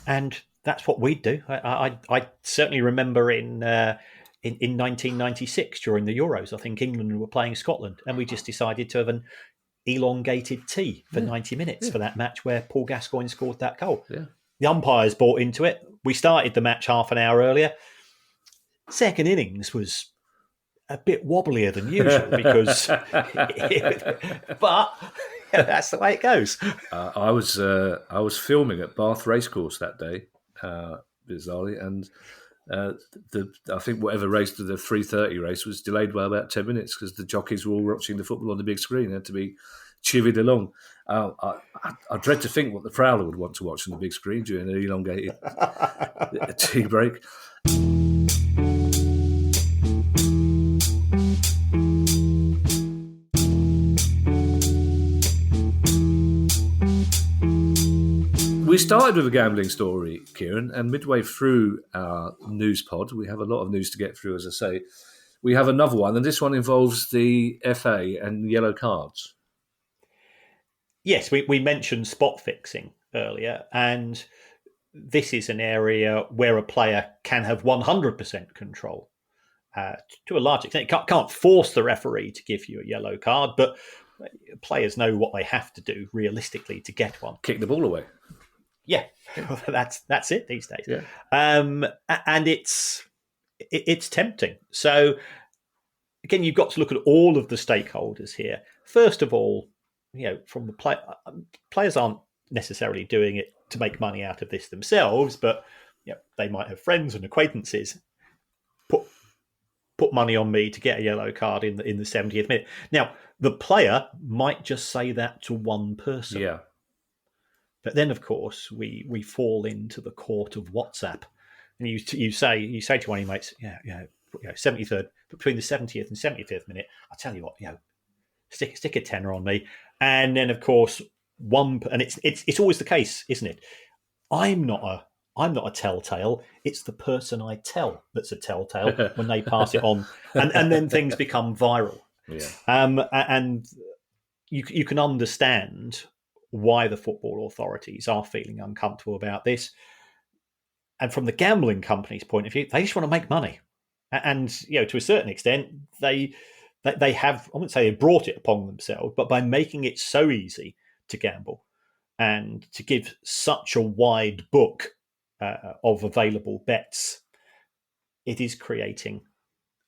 and that's what we'd do. I certainly remember in 1996 during the Euros, I think England were playing Scotland, and we just decided to have an elongated tea for 90 minutes for that match where Paul Gascoigne scored that goal. Yeah. The umpires bought into it. We started the match half an hour earlier. Second innings was a bit wobblier than usual because, but that's the way it goes. I was filming at Bath Racecourse that day, bizarrely, and I think whatever race to the 3:30 race was delayed by about 10 minutes because the jockeys were all watching the football on the big screen. They had to be chivied along. I dread to think what the Prowler would want to watch on the big screen during an elongated tea break. We started with a gambling story, Kieran, and midway through our news pod, we have a lot of news to get through, as I say. We have another one, and this one involves the FA and yellow cards. Yes, we mentioned spot fixing earlier, and this is an area where a player can have 100% control to a large extent. Can't force the referee to give you a yellow card, but players know what they have to do realistically to get one. Kick the ball away. Yeah, that's it these days. Yeah. And it's tempting. So again, you've got to look at all of the stakeholders here. First of all, from the players aren't necessarily doing it to make money out of this themselves, but they might have friends and acquaintances put money on me to get a yellow card in the 70th minute. Now, the player might just say that to one person. Yeah. But then, of course, we fall into the court of WhatsApp, and you say to one of your mates, 73rd, between the 70th and 75th minute, I tell you what, stick a tenner on me, and then of course and it's always the case, isn't it? I'm not a telltale. It's the person I tell that's a telltale when they pass it on, and then things become viral. Yeah. And you can understand why the football authorities are feeling uncomfortable about this. And from the gambling company's point of view, they just want to make money. And to a certain extent, they have, I wouldn't say they brought it upon themselves, but by making it so easy to gamble and to give such a wide book of available bets, it is creating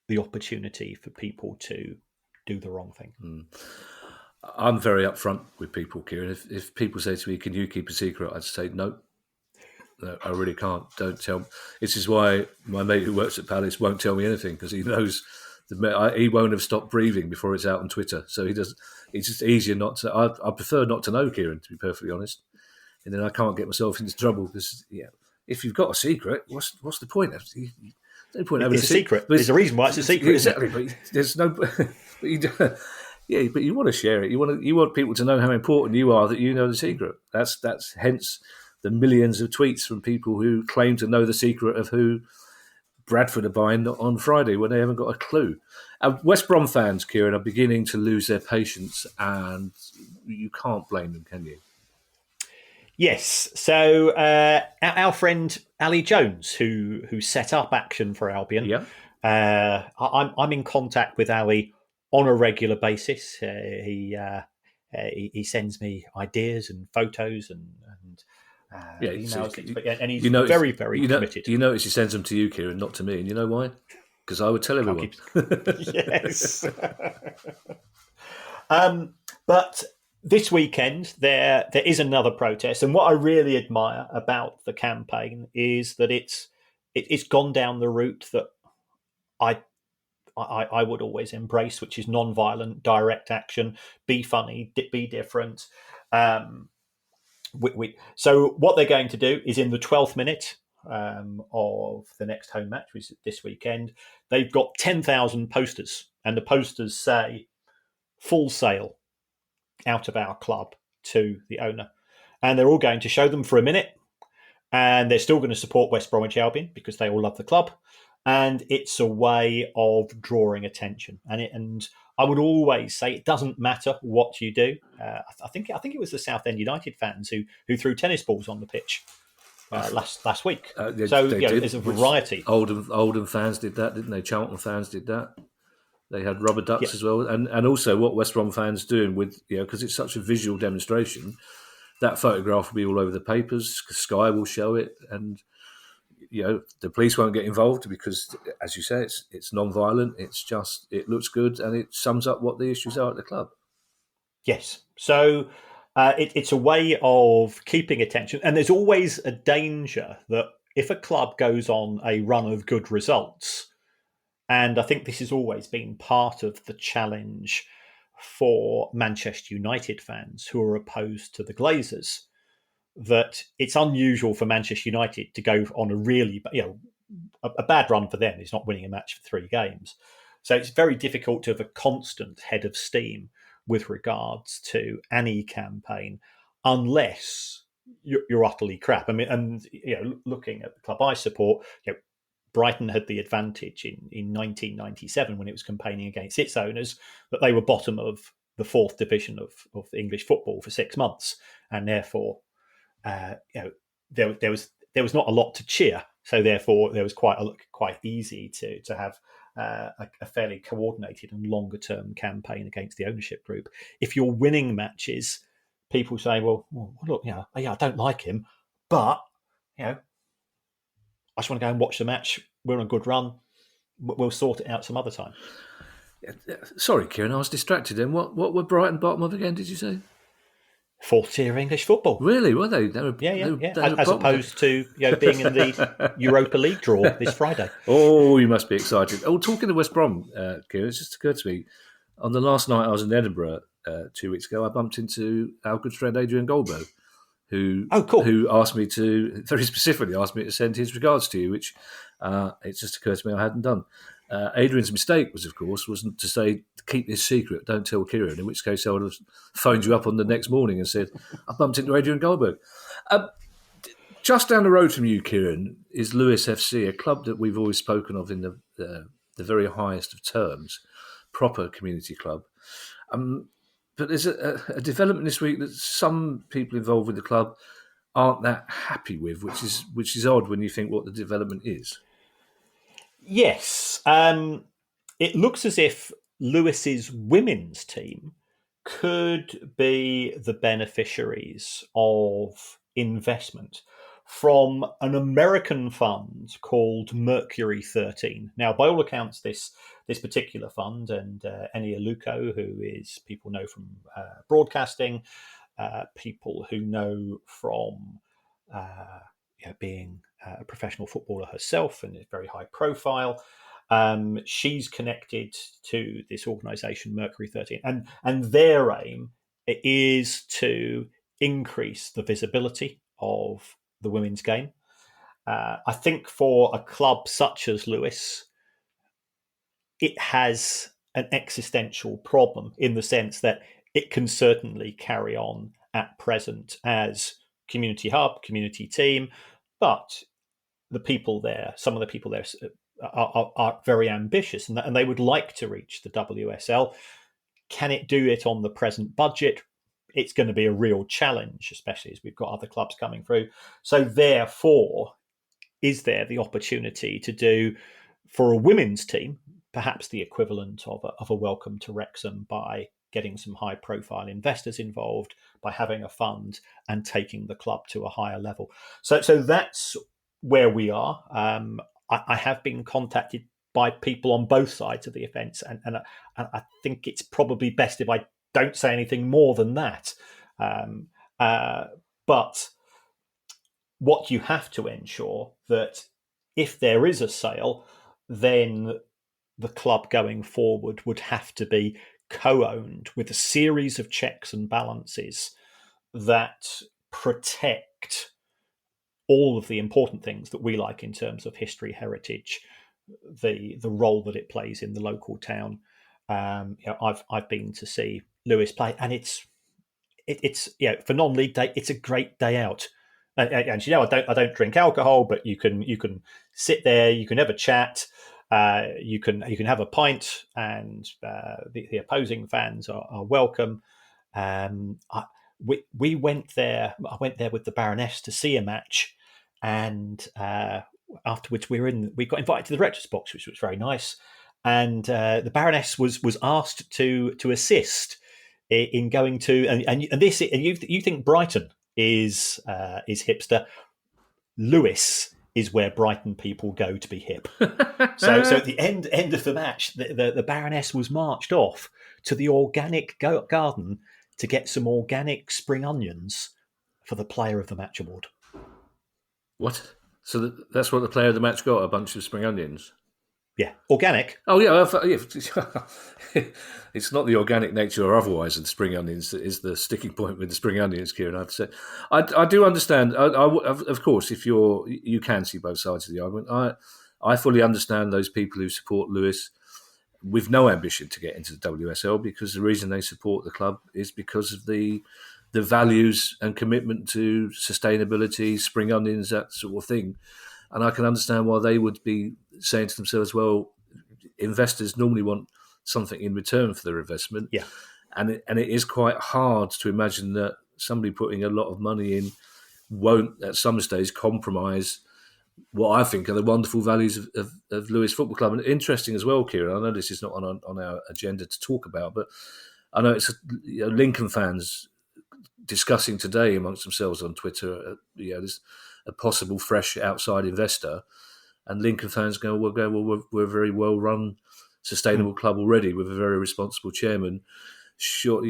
the opportunity for people to do the wrong thing. I'm very upfront with people, Kieran. If people say to me, "Can you keep a secret?" I'd say no, I really can't. Don't tell me. This is why my mate who works at Palace won't tell me anything, because he knows he won't have stopped breathing before it's out on Twitter. So he does. It's just easier not to. I prefer not to know, Kieran, to be perfectly honest. And then I can't get myself into trouble, because if you've got a secret, what's the point? There's no point having a secret. There's a reason why it's a secret. Exactly, but there's no. But you want to share it. You want people to know how important you are, that you know the secret. That's hence the millions of tweets from people who claim to know the secret of who Bradford are buying on Friday when they haven't got a clue. West Brom fans, Kieran, are beginning to lose their patience, and you can't blame them, can you? Yes. So our friend Ali Jones, who set up Action for Albion, I'm in contact with Ali on a regular basis. He sends me ideas and photos and emails, and he's very, very committed. You notice he sends them to you, Kieran, not to me, and you know why? Because I would tell everyone. Yes. But this weekend there is another protest, and what I really admire about the campaign is that it's gone down the route that I would always embrace, which is non-violent, direct action. Be funny, be different. So what they're going to do is, in the 12th minute of the next home match, which is this weekend, they've got 10,000 posters, and the posters say "full sale out of our club" to the owner, and they're all going to show them for a minute, and they're still going to support West Bromwich Albion because they all love the club, and it's a way of drawing attention. And I would always say it doesn't matter what you do. I think it was the Southend United fans who threw tennis balls on the pitch last week. There's a variety. Oldham fans did that, didn't they? Charlton fans did that. They had rubber ducks as well, and also what West Brom fans doing with because it's such a visual demonstration. That photograph will be all over the papers. Sky will show it, and the police won't get involved because, as you say, it's non-violent. It's just it looks good and it sums up what the issues are at the club. Yes, so it's a way of keeping attention, and there's always a danger that if a club goes on a run of good results. And I think this has always been part of the challenge for Manchester United fans who are opposed to the Glazers, that it's unusual for Manchester United to go on a really, a bad run for them is not winning a match for 3 games. So it's very difficult to have a constant head of steam with regards to any campaign, unless you're utterly crap. I mean, and looking at the club I support, Brighton had the advantage in 1997 when it was campaigning against its owners that they were bottom of the 4th division of English football for 6 months, and therefore, there was not a lot to cheer. So therefore, there was quite easy to have a fairly coordinated and longer term campaign against the ownership group. If you're winning matches, people say, "Well, look, I don't like him, but I just want to go and watch the match. We're on a good run. We'll sort it out some other time." Sorry, Kieran, I was distracted then. What were Brighton bottom of again, did you say? fourth tier English football. Really? Were they? They were, Yeah. they were As opposed to being in the Europa League draw this Friday. Oh, you must be excited. Oh, talking of West Brom, Kieran, it just occurred to me, on the last night I was in Edinburgh 2 weeks ago, I bumped into our good friend Adrian Goldberg, who Cool. who asked me to, very specifically asked me to send his regards to you, which it just occurred to me I hadn't done. Adrian's mistake was, of course, wasn't to say, keep this secret, don't tell Kieran, in which case I would have phoned you up on the next morning and said, I bumped into Adrian Goldberg. Just down the road from you, Kieran, is Lewes FC, a club that we've always spoken of in the very highest of terms, proper community club. But there's a development this week that some people involved with the club aren't that happy with, which is odd when you think what the development is. Yes. It looks as if Lewis's women's team could be the beneficiaries of investment from an American fund called Mercury 13. Now, by all accounts, this particular fund, and Eni Aluko, who is people know from broadcasting, people who know from being a professional footballer herself and is very high profile. She's connected to this organisation, Mercury 13, and their aim is to increase the visibility of the women's game. I think for a club such as Lewes, it has an existential problem in the sense that it can certainly carry on at present as community hub, community team, but the people there, some of the people there are very ambitious and they would like to reach the WSL. Can it do it on the present budget? It's going to be a real challenge, especially as we've got other clubs coming through. So therefore, is there the opportunity to do, for a women's team, perhaps the equivalent of a welcome to Wrexham by getting some high-profile investors involved, by having a fund and taking the club to a higher level? So that's where we are. I have been contacted by people on both sides of the fence, and I think it's probably best if I don't say anything more than that. But what you have to ensure that if there is a sale, then the club going forward would have to be co-owned with a series of checks and balances that protect all of the important things that we like in terms of history, heritage, the role that it plays in the local town. I've been to see Lewes play, and it's for non-league day, it's a great day out. And I don't drink alcohol, but you can sit there, you can have a chat, you can have a pint, and the opposing fans are welcome. We went there. I went there with the Baroness to see a match, and afterwards we got invited to the Rector's box, which was very nice. And the Baroness was asked to assist in going to and you think Brighton is hipster. Lewes is where Brighton people go to be hip. So at the end of the match, the Baroness was marched off to the organic garden to get some organic spring onions for the Player of the Match award. What? So that's what the Player of the Match got, a bunch of spring onions? Yeah, organic. Oh, yeah. It's not the organic nature or otherwise of the spring onions that is the sticking point with the spring onions, Kieran, I have to say. I do understand. Of course, if you can see both sides of the argument. I fully understand those people who support Lewes with no ambition to get into the WSL, because the reason they support the club is because of the values and commitment to sustainability, spring onions, that sort of thing. And I can understand why they would be saying to themselves, well, investors normally want something in return for their investment. Yeah. And it is quite hard to imagine that somebody putting a lot of money in won't at some stage compromise what I think are the wonderful values of Lewes Football Club. And interesting as well, Kieran, I know this is not on our agenda to talk about, but I know it's Lincoln fans discussing today amongst themselves on Twitter, there's a possible fresh outside investor, and Lincoln fans go, well, we're a very well-run, sustainable club already with a very responsible chairman. sure,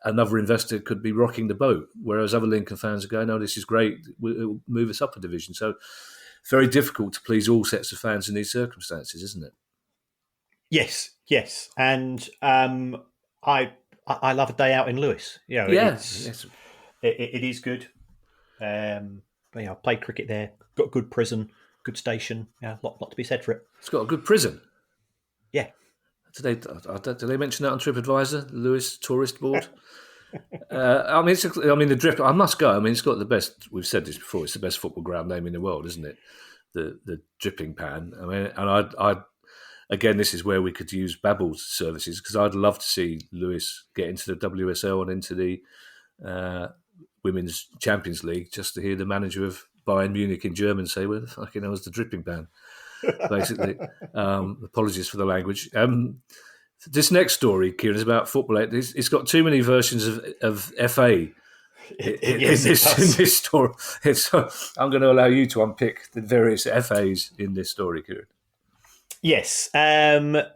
another investor could be rocking the boat, whereas other Lincoln fans are going, "Oh, this is great. It'll move us up a division." So, very difficult to please all sets of fans in these circumstances, isn't it? Yes, and I love a day out in Lewes. Yes. It is good. But I played cricket there. Got a good prison, good station. Yeah, lot to be said for it. It's got a good prison. Yeah. Did they mention that on TripAdvisor, the Lewes Tourist Board? The Drip. I must go. I mean, it's got the best. We've said this before. It's the best football ground name in the world, isn't it? The Dripping Pan. I mean, and I again, this is where we could use Babbel's services, because I'd love to see Lewes get into the WSL and into the Women's Champions League, just to hear the manager of Bayern Munich in German say, "Where the fucking hell was the Dripping Pan?" Basically. Apologies for the language. This next story, Kieran, is about football. It's got too many versions of FA in this story. I'm going to allow you to unpick the various FAs in this story, Kieran. Yes. FIFA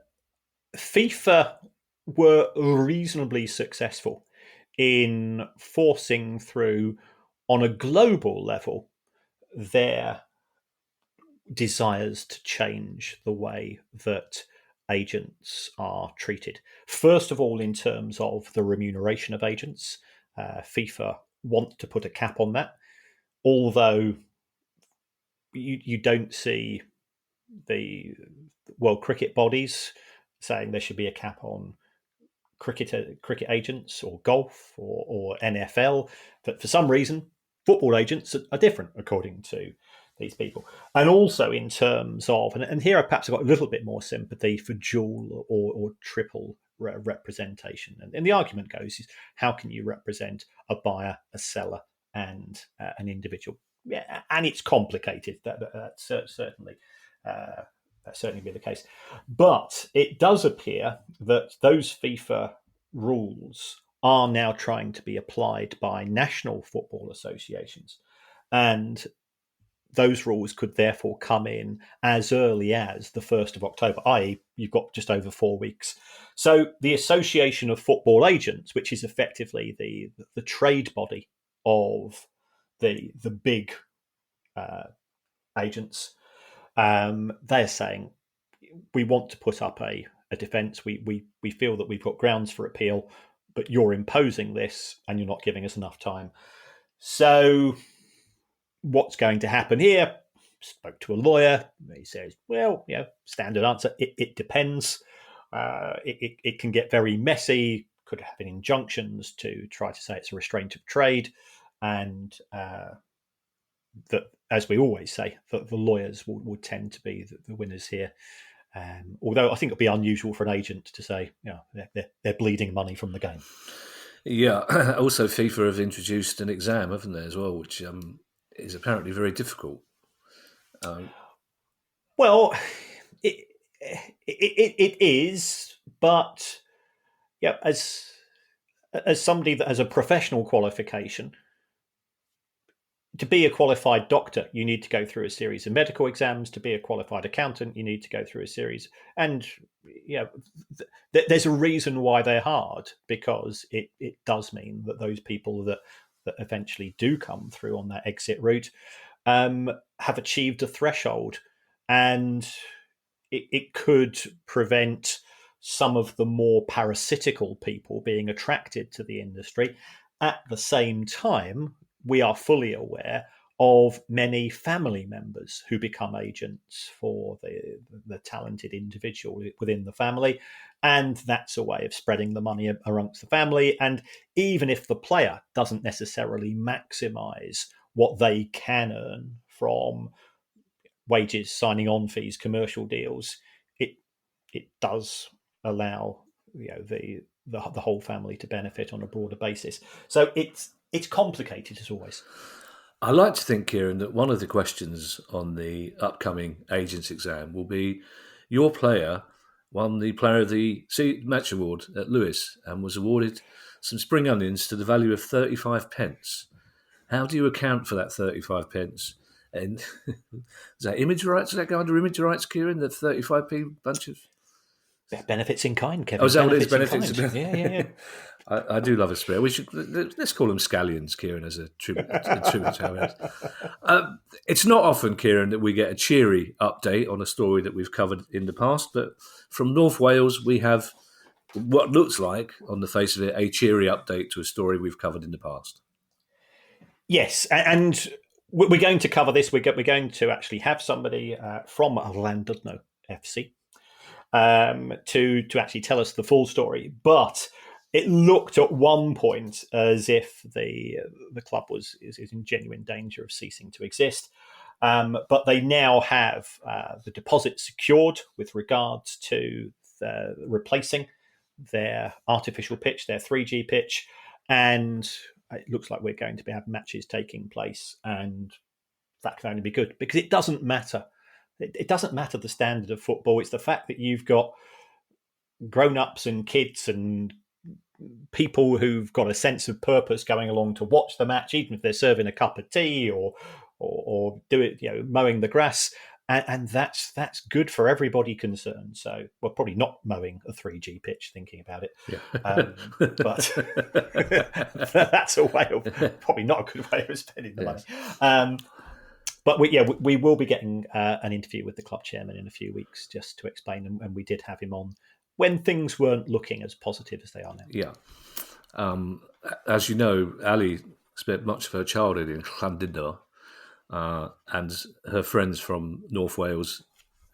were reasonably successful in forcing through, on a global level, their desires to change the way that agents are treated. First of all, in terms of the remuneration of agents, FIFA want to put a cap on that, although you don't see the world cricket bodies saying there should be a cap on cricket agents or golf or NFL. But for some reason, football agents are different, according to these people. And also in terms of, and here perhaps I've got a little bit more sympathy for dual or triple representation. And the argument goes is, how can you represent a buyer, a seller, and an individual? Yeah, and it's complicated. That's certainly be the case. But it does appear that those FIFA rules are now trying to be applied by national football associations. And those rules could therefore come in as early as the 1st of October, i.e. you've got just over 4 weeks. So the Association of Football Agents, which is effectively the trade body of the big agents, they're saying, we want to put up a defence. We feel that we've got grounds for appeal, but you're imposing this and you're not giving us enough time. So what's going to happen here? Spoke to a lawyer. He says, well, standard answer. It depends. It can get very messy. Could have been injunctions to try to say it's a restraint of trade. And that, as we always say, that the lawyers would tend to be the winners here. Although I think it'd be unusual for an agent to say, they're bleeding money from the game. Yeah. Also, FIFA have introduced an exam, haven't they, as well, which is apparently very difficult. Well, it is, but as somebody that has a professional qualification, to be a qualified doctor, you need to go through a series of medical exams. To be a qualified accountant, you need to go through a series. And there's a reason why they're hard, because it does mean that those people that eventually do come through on that exit route have achieved a threshold. And it could prevent some of the more parasitical people being attracted to the industry. At the same time, we are fully aware of many family members who become agents for the talented individual within the family. And that's a way of spreading the money amongst the family. And even if the player doesn't necessarily maximize what they can earn from wages, signing on fees, commercial deals, it does allow the whole family to benefit on a broader basis. So it's complicated, as always. I like to think, Kieran, that one of the questions on the upcoming agents exam will be, your player won the Player of the Match Award at Lewes and was awarded some spring onions to the value of 35 pence. How do you account for that 35 pence? And is that image rights? Does that go under image rights, Kieran? The 35p bunch of... Benefits in kind, Kevin. Oh, is that what it is? Benefits in Benefits? kind. Yeah. I do love a spread. Let's call them scallions, Kieran, as a tribute to our house. It's not often, Kieran, that we get a cheery update on a story that we've covered in the past, but from North Wales, we have what looks like, on the face of it, a cheery update to a story we've covered in the past. Yes, and we're going to cover this. We're going to actually have somebody from Llandudno FC to actually tell us the full story. But it looked at one point as if the club is in genuine danger of ceasing to exist. But they now have the deposit secured with regards to replacing their artificial pitch, their 3G pitch, and it looks like we're going to have matches taking place, and that can only be good because it doesn't matter. It doesn't matter the standard of football. It's the fact that you've got grown-ups and kids and people who've got a sense of purpose going along to watch the match, even if they're serving a cup of tea or do it, mowing the grass. And that's good for everybody concerned. So, well, probably not mowing a 3G pitch, thinking about it. Yeah. But that's a way of probably not a good way of spending the money. But we will be getting an interview with the club chairman in a few weeks just to explain, and we did have him on when things weren't looking as positive as they are now. Yeah. As you know, Ali spent much of her childhood in Llandudno. And her friends from North Wales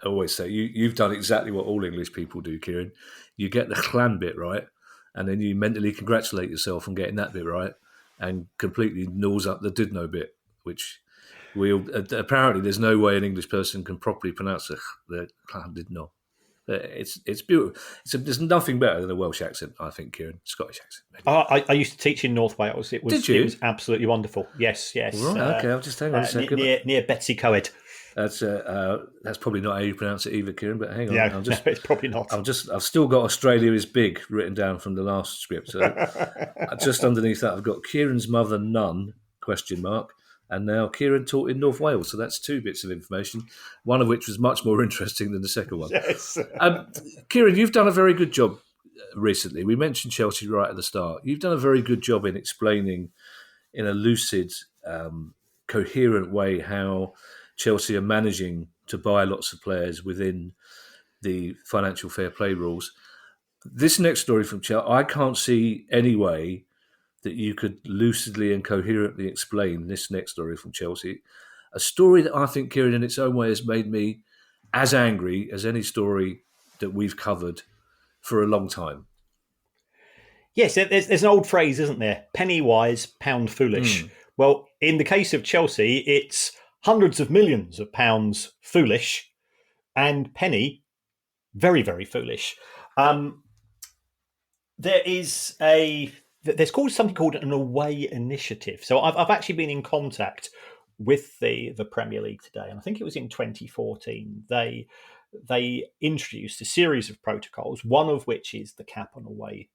always say, you've done exactly what all English people do, Kieran. You get the Llan bit right, and then you mentally congratulate yourself on getting that bit right, and completely gnaws up the Dudno bit, which apparently there's no way an English person can properly pronounce the Llandudno. It's beautiful. There's nothing better than a Welsh accent, I think, Kieran. Scottish accent. I used to teach in North Wales. Did you? It was absolutely wonderful. Yes. Right, okay, I'll just hang on a second. Near Betsy Coed. That's probably not how you pronounce it either, Kieran, but hang on. Yeah, it's probably not. I've still got Australia is big written down from the last script. So just underneath that, I've got Kieran's mother, none, ? And now Kieran taught in North Wales. So that's 2 bits of information, one of which was much more interesting than the second one. Yes. Kieran, you've done a very good job recently. We mentioned Chelsea right at the start. You've done a very good job in explaining in a lucid, coherent way how Chelsea are managing to buy lots of players within the financial fair play rules. This next story from Chelsea, I can't see any way that you could lucidly and coherently explain this next story from Chelsea. A story that I think, Kieran, in its own way has made me as angry as any story that we've covered for a long time. Yes, there's an old phrase, isn't there? Penny wise, pound foolish. Well, in the case of Chelsea, it's hundreds of millions of pounds foolish and penny very, very foolish. There's something called an away initiative. So I've actually been in contact with the Premier League today, and I think it was in 2014. They introduced a series of protocols, one of which is the cap on away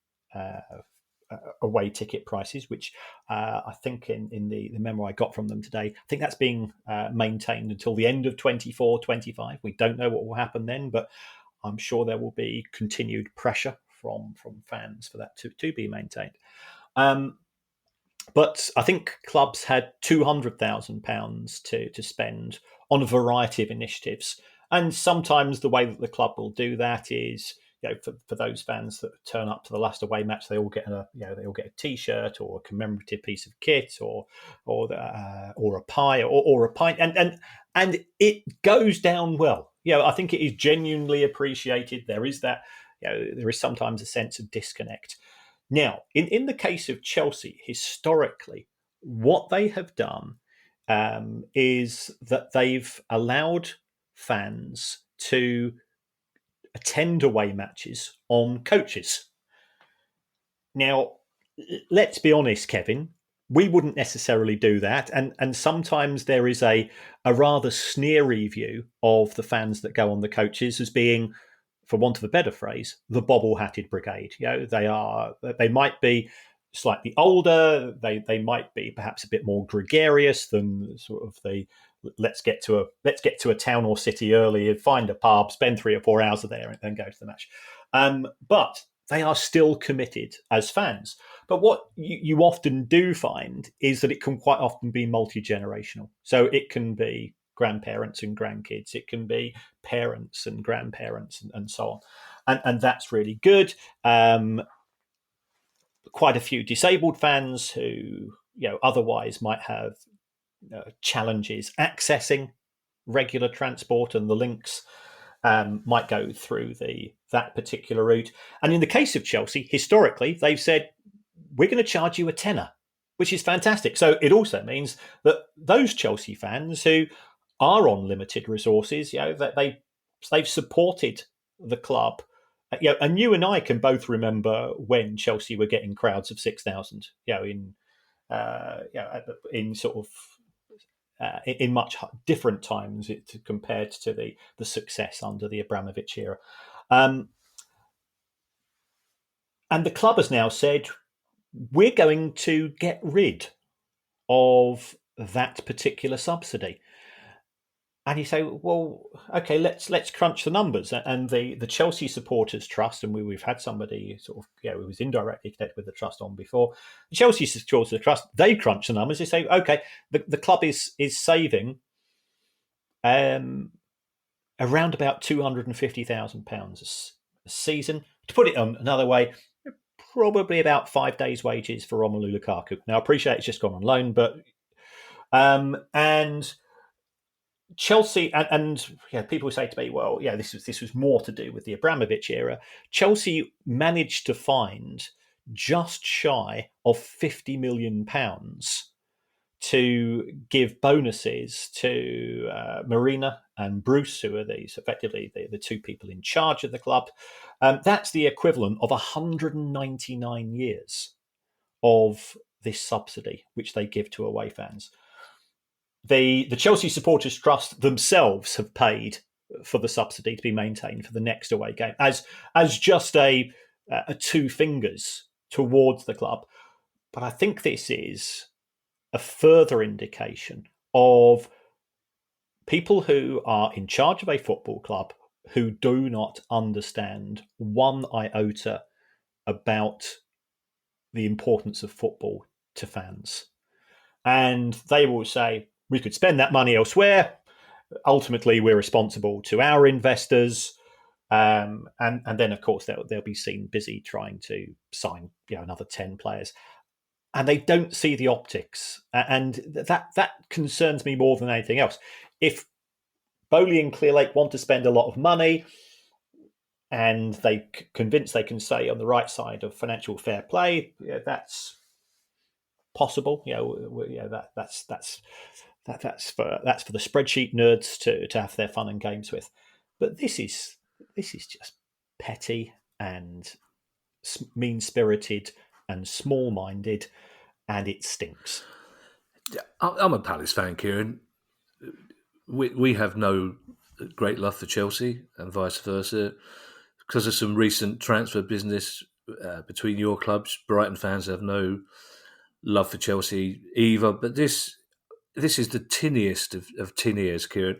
ticket prices, which I think in the memo I got from them today, I think that's being maintained until the end of 24-25. We don't know what will happen then, but I'm sure there will be continued pressure from fans for that to be maintained. But I think clubs had £200,000 to spend on a variety of initiatives. And sometimes the way that the club will do that is, for those fans that turn up to the last away match, they all get a T-shirt or a commemorative piece of kit or a pie or a pint, and it goes down well. I think it is genuinely appreciated. There is that. There is sometimes a sense of disconnect. Now, in the case of Chelsea, historically, what they have done is that they've allowed fans to attend away matches on coaches. Now, let's be honest, Kevin, we wouldn't necessarily do that. And sometimes there is a rather sneery view of the fans that go on the coaches as being, for want of a better phrase, the bobble-hatted brigade. They might be slightly older. They might be perhaps a bit more gregarious than sort of the let's get to a town or city early, find a pub, spend 3 or 4 hours there, and then go to the match. But they are still committed as fans. But what you often do find is that it can quite often be multi-generational. So it can be grandparents and grandkids. It can be parents and grandparents and so on. And that's really good. Quite a few disabled fans who otherwise might have challenges accessing regular transport, and the links might go through that particular route. And in the case of Chelsea, historically, they've said, we're going to charge you a tenner, which is fantastic. So it also means that those Chelsea fans who are on limited resources, that they've supported the club. And you and I can both remember when Chelsea were getting crowds of 6,000, in sort of in much different times compared to the success under the Abramovich era. And the club has now said, we're going to get rid of that particular subsidy. And you say, well, okay, let's crunch the numbers. And the Chelsea Supporters Trust, and we've had somebody sort of, who was indirectly connected with the trust on before. The Chelsea Supporters Trust, they crunch the numbers. They say, okay, the club is saving around about £250,000 a season. To put it on another way, probably about 5 days' wages for Romelu Lukaku. Now, I appreciate it's just gone on loan, but and Chelsea and people say to me, well, this was more to do with the Abramovich era. Chelsea managed to find just shy of £50 million to give bonuses to Marina and Bruce, who are effectively the two people in charge of the club. That's the equivalent of 199 years of this subsidy, which they give to away fans. The Chelsea Supporters Trust themselves have paid for the subsidy to be maintained for the next away game as just a two fingers towards the club. But I think this is a further indication of people who are in charge of a football club who do not understand one iota about the importance of football to fans. And they will say, we could spend that money elsewhere. Ultimately, we're responsible to our investors. And then, of course, they'll be seen busy trying to sign another 10 players. And they don't see the optics. And that concerns me more than anything else. If Bowley and Clearlake want to spend a lot of money and they convinced they can stay on the right side of financial fair play, that's possible. That's for the spreadsheet nerds to have their fun and games with. But this is just petty and mean-spirited and small-minded, and it stinks. I'm a Palace fan, Kieran. We have no great love for Chelsea and vice versa. Because of some recent transfer business between your clubs, Brighton fans have no love for Chelsea either. But this is the tinniest of tin ears, Kieran.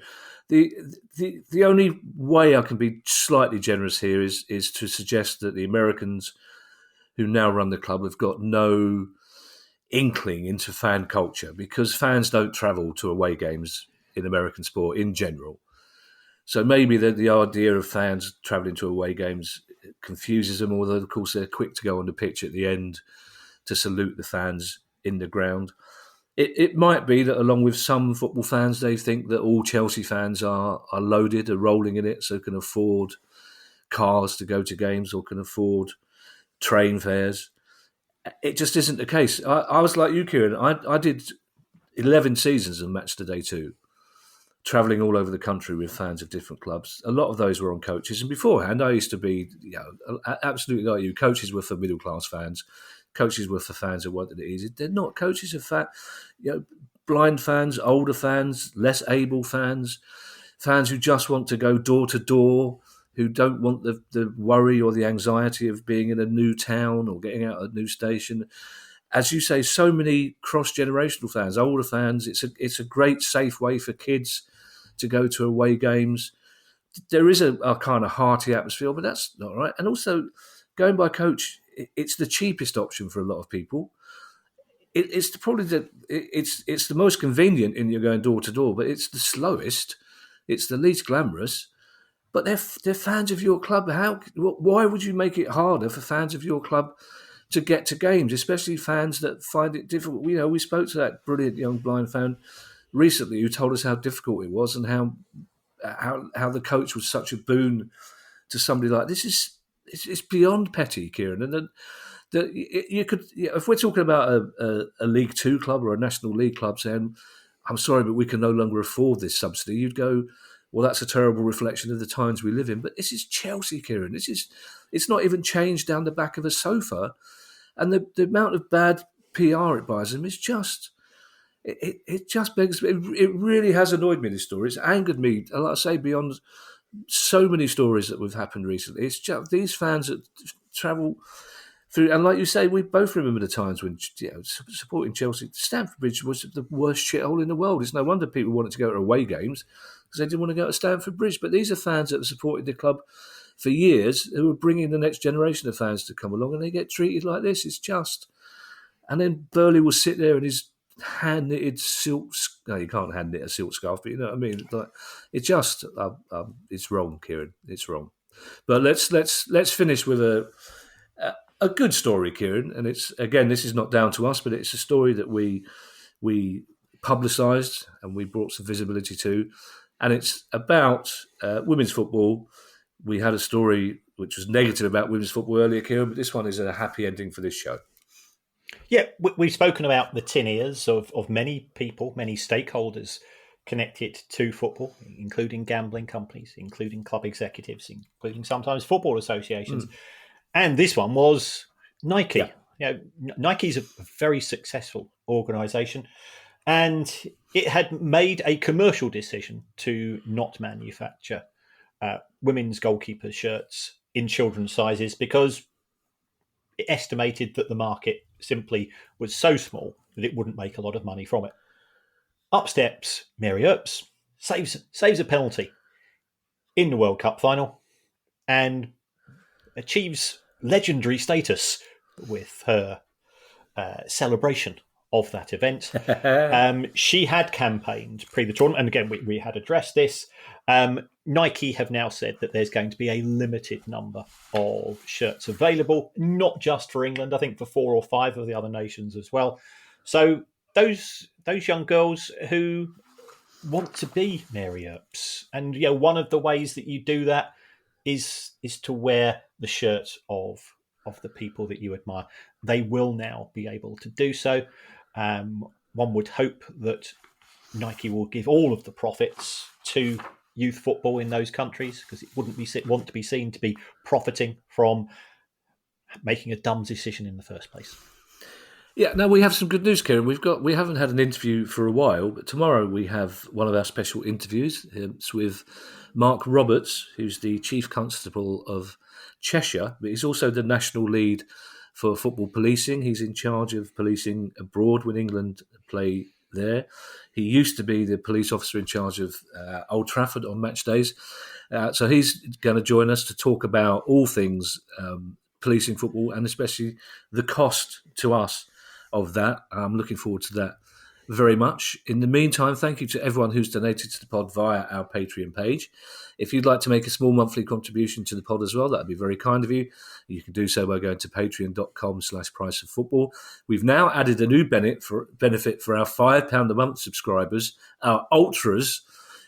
The only way I can be slightly generous here is to suggest that the Americans who now run the club have got no inkling into fan culture, because fans don't travel to away games in American sport in general. So maybe the idea of fans travelling to away games confuses them, although of course they're quick to go on the pitch at the end to salute the fans in the ground. It might be that along with some football fans, they think that all Chelsea fans are loaded, are rolling in it, so can afford cars to go to games or can afford train fares. It just isn't the case. I was like you, Kieran. I did 11 seasons of Match Today 2, travelling all over the country with fans of different clubs. A lot of those were on coaches. And beforehand, I used to be absolutely like you. Coaches were for middle-class fans. Coaches were for fans who wanted it easy. They're not. Coaches are blind fans, older fans, less able fans, fans who just want to go door to door, who don't want the worry or the anxiety of being in a new town or getting out of a new station. as you say, so many cross-generational fans, older fans. It's a great, safe way for kids to go to away games. There is a kind of hearty atmosphere, but that's not right. And also, going by coach, it's the cheapest option for a lot of people. It's the most convenient in you're going door to door, but it's the slowest. It's the least glamorous. But they're fans of your club. Why would you make it harder for fans of your club to get to games, especially fans that find it difficult? We spoke to that brilliant young blind fan recently who told us how difficult it was and how the coach was such a boon to somebody like this. It's beyond petty, Kieran. And you could, if we're talking about a League Two club or a National League club saying, "I'm sorry, but we can no longer afford this subsidy," you'd go, "Well, that's a terrible reflection of the times we live in." But this is Chelsea, Kieran. It's not even changed down the back of a sofa, and the amount of bad PR it buys them is just. It just begs. It really has annoyed me. This story. It's angered me. Like I say, beyond so many stories that have happened recently. It's just these fans that travel through, and like you say, we both remember the times when supporting Chelsea. Stamford Bridge was the worst shithole in the world. It's no wonder people wanted to go to away games because they didn't want to go to Stamford Bridge. But these are fans that have supported the club for years who are bringing the next generation of fans to come along, and they get treated like this. It's just. And then Burley will sit there and his hand knitted silk. No, you can't hand knit a silk scarf, but you know what I mean. Like, it's just, it's wrong, Kieran. It's wrong. But let's finish with a good story, Kieran. And it's again, this is not down to us, but it's a story that we publicised and we brought some visibility to, and it's about women's football. We had a story which was negative about women's football earlier, Kieran, but this one is a happy ending for this show. Yeah, we've spoken about the tin ears of many people, many stakeholders connected to football, including gambling companies, including club executives, including sometimes football associations. And this one was Nike. Yeah. Nike's a very successful organisation, and it had made a commercial decision to not manufacture women's goalkeeper shirts in children's sizes because it estimated that the market simply was so small that it wouldn't make a lot of money from it. Up steps Mary Earps, saves a penalty in the World Cup final and achieves legendary status with her celebration of that event. She had campaigned pre the tournament, and again, we had addressed this. Nike have now said that there's going to be a limited number of shirts available, not just for England, I think for 4 or 5 of the other nations as well. So those young girls who want to be Mary Earps, and one of the ways that you do that is to wear the shirt of the people that you admire. They will now be able to do so. One would hope that Nike will give all of the profits to youth football in those countries because it wouldn't want to be seen to be profiting from making a dumb decision in the first place. Yeah, now we have some good news, Kieran. We haven't had an interview for a while, but tomorrow we have one of our special interviews. It's with Mark Roberts, who's the Chief Constable of Cheshire, but he's also the national lead for football policing. He's in charge of policing abroad when England play there. He used to be the police officer in charge of Old Trafford on match days. So he's going to join us to talk about all things policing football and especially the cost to us of that. I'm looking forward to that very much. In the meantime, thank you to everyone who's donated to the pod via our Patreon page. If you'd like to make a small monthly contribution to the pod as well, that'd be very kind of you. You can do so by going to patreon.com/priceoffootball. We've now added a new benefit for our £5 a month subscribers, our ultras.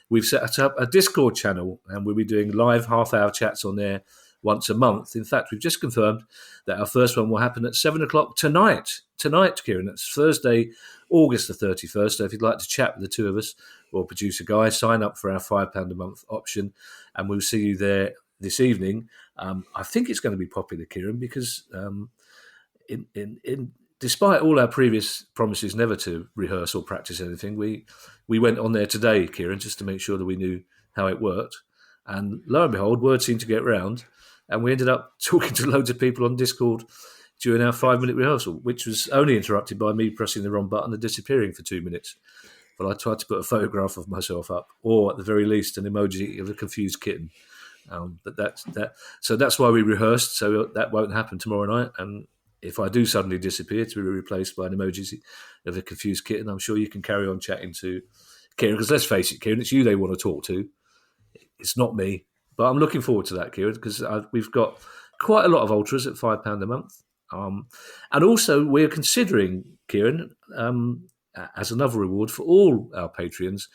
We've set up a Discord channel and we'll be doing live half-hour chats on there once a month. In fact, we've just confirmed that our first one will happen at 7:00 tonight. Tonight, Kieran, that's Thursday, August the 31st. So if you'd like to chat with the two of us or producer Guy, sign up for our £5 a month option and we'll see you there this evening. I think it's going to be popular, Kieran, because despite all our previous promises never to rehearse or practice anything, we went on there today, Kieran, just to make sure that we knew how it worked. And lo and behold, word seemed to get round. And we ended up talking to loads of people on Discord during our 5-minute rehearsal, which was only interrupted by me pressing the wrong button and disappearing for 2 minutes. But I tried to put a photograph of myself up, or at the very least, an emoji of a confused kitten. But that's that. So that's why we rehearsed. So that won't happen tomorrow night. And if I do suddenly disappear to be replaced by an emoji of a confused kitten, I'm sure you can carry on chatting to Kieran. Because let's face it, Kieran, it's you they want to talk to. It's not me. But I'm looking forward to that, Kieran, because we've got quite a lot of ultras at £5 a month. And also, we're considering, Kieran, as another reward for all our Patreons,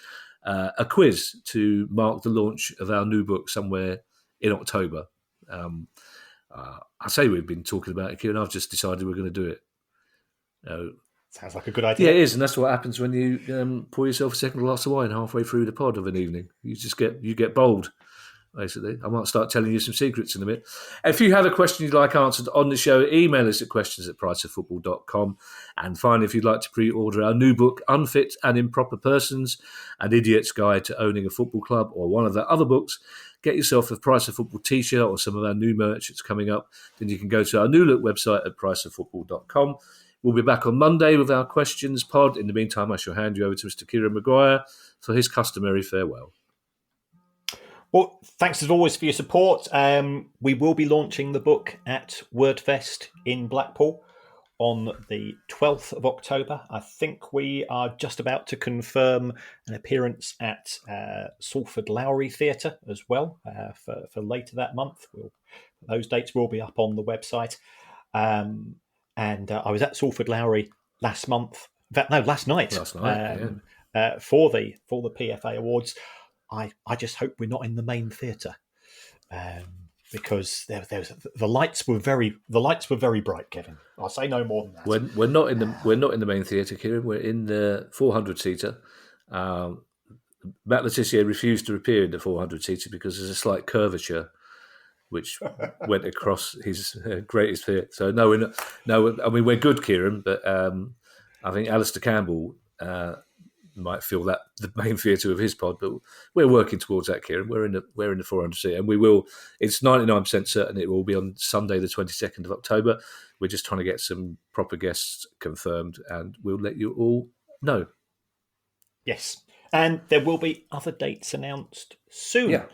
a quiz to mark the launch of our new book somewhere in October. I say we've been talking about it, Kieran. I've just decided we're going to do it. Sounds like a good idea. Yeah, it is, and that's what happens when you pour yourself a second glass of wine halfway through the pod of an evening. You get bold. Basically, I might start telling you some secrets in a bit. If you have a question you'd like answered on the show, email us at questions@priceoffootball.com. And finally, if you'd like to pre-order our new book, Unfit and Improper Persons, An Idiot's Guide to Owning a Football Club, or one of the other books, get yourself a Price of Football t-shirt or some of our new merch that's coming up. Then you can go to our new look website at priceoffootball.com. We'll be back on Monday with our questions pod. In the meantime, I shall hand you over to Mr. Kieran Maguire for his customary farewell. Well, thanks as always for your support. We will be launching the book at Wordfest in Blackpool on the 12th of October. I think we are just about to confirm an appearance at Salford Lowry Theatre as well for later that month. Those dates will be up on the website. And I was at Salford Lowry last night. Last night, for the PFA Awards. I just hope we're not in the main theatre, because the lights were very bright, Kevin. I'll say no more than that. We're not in the main theatre, Kieran. We're in the 400-seater. Matt Le Tissier refused to appear in the 400-seater because there's a slight curvature which went across his greatest fear. So no, we're not. No, I mean we're good, Kieran, but I think Alistair Campbell might feel that the main theatre of his pod, but we're working towards that, Kieran. We're in the 400 seat, and we will. It's 99% certain it will be on Sunday, the 22nd of October. We're just trying to get some proper guests confirmed, and we'll let you all know. Yes, and there will be other dates announced soon. Yeah.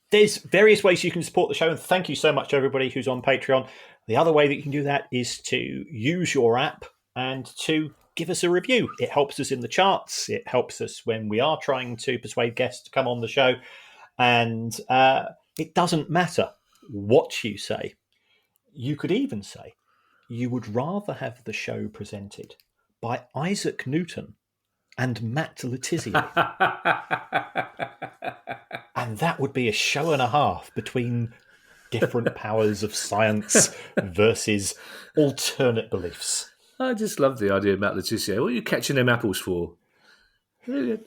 There's various ways you can support the show, and thank you so much to everybody who's on Patreon. The other way that you can do that is to use your app and to give us a review. It helps us in the charts. It helps us when we are trying to persuade guests to come on the show. And it doesn't matter what you say. You could even say you would rather have the show presented by Isaac Newton and Matt Le Tissier. And that would be a show and a half between different powers of science versus alternate beliefs. I just love the idea of Matt Le Tissier. What are you catching them apples for? And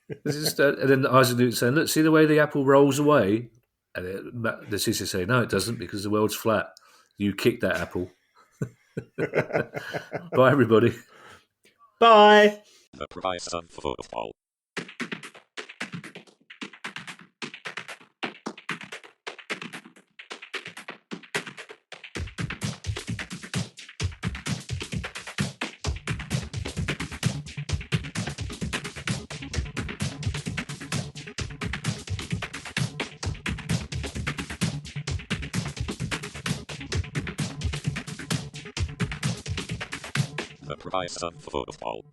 then Isaac Newton saying, look, see the way the apple rolls away? And then Matt Le Tissier saying, no, it doesn't, because the world's flat. You kicked that apple. Bye, everybody. Bye. The price of football. The price of football.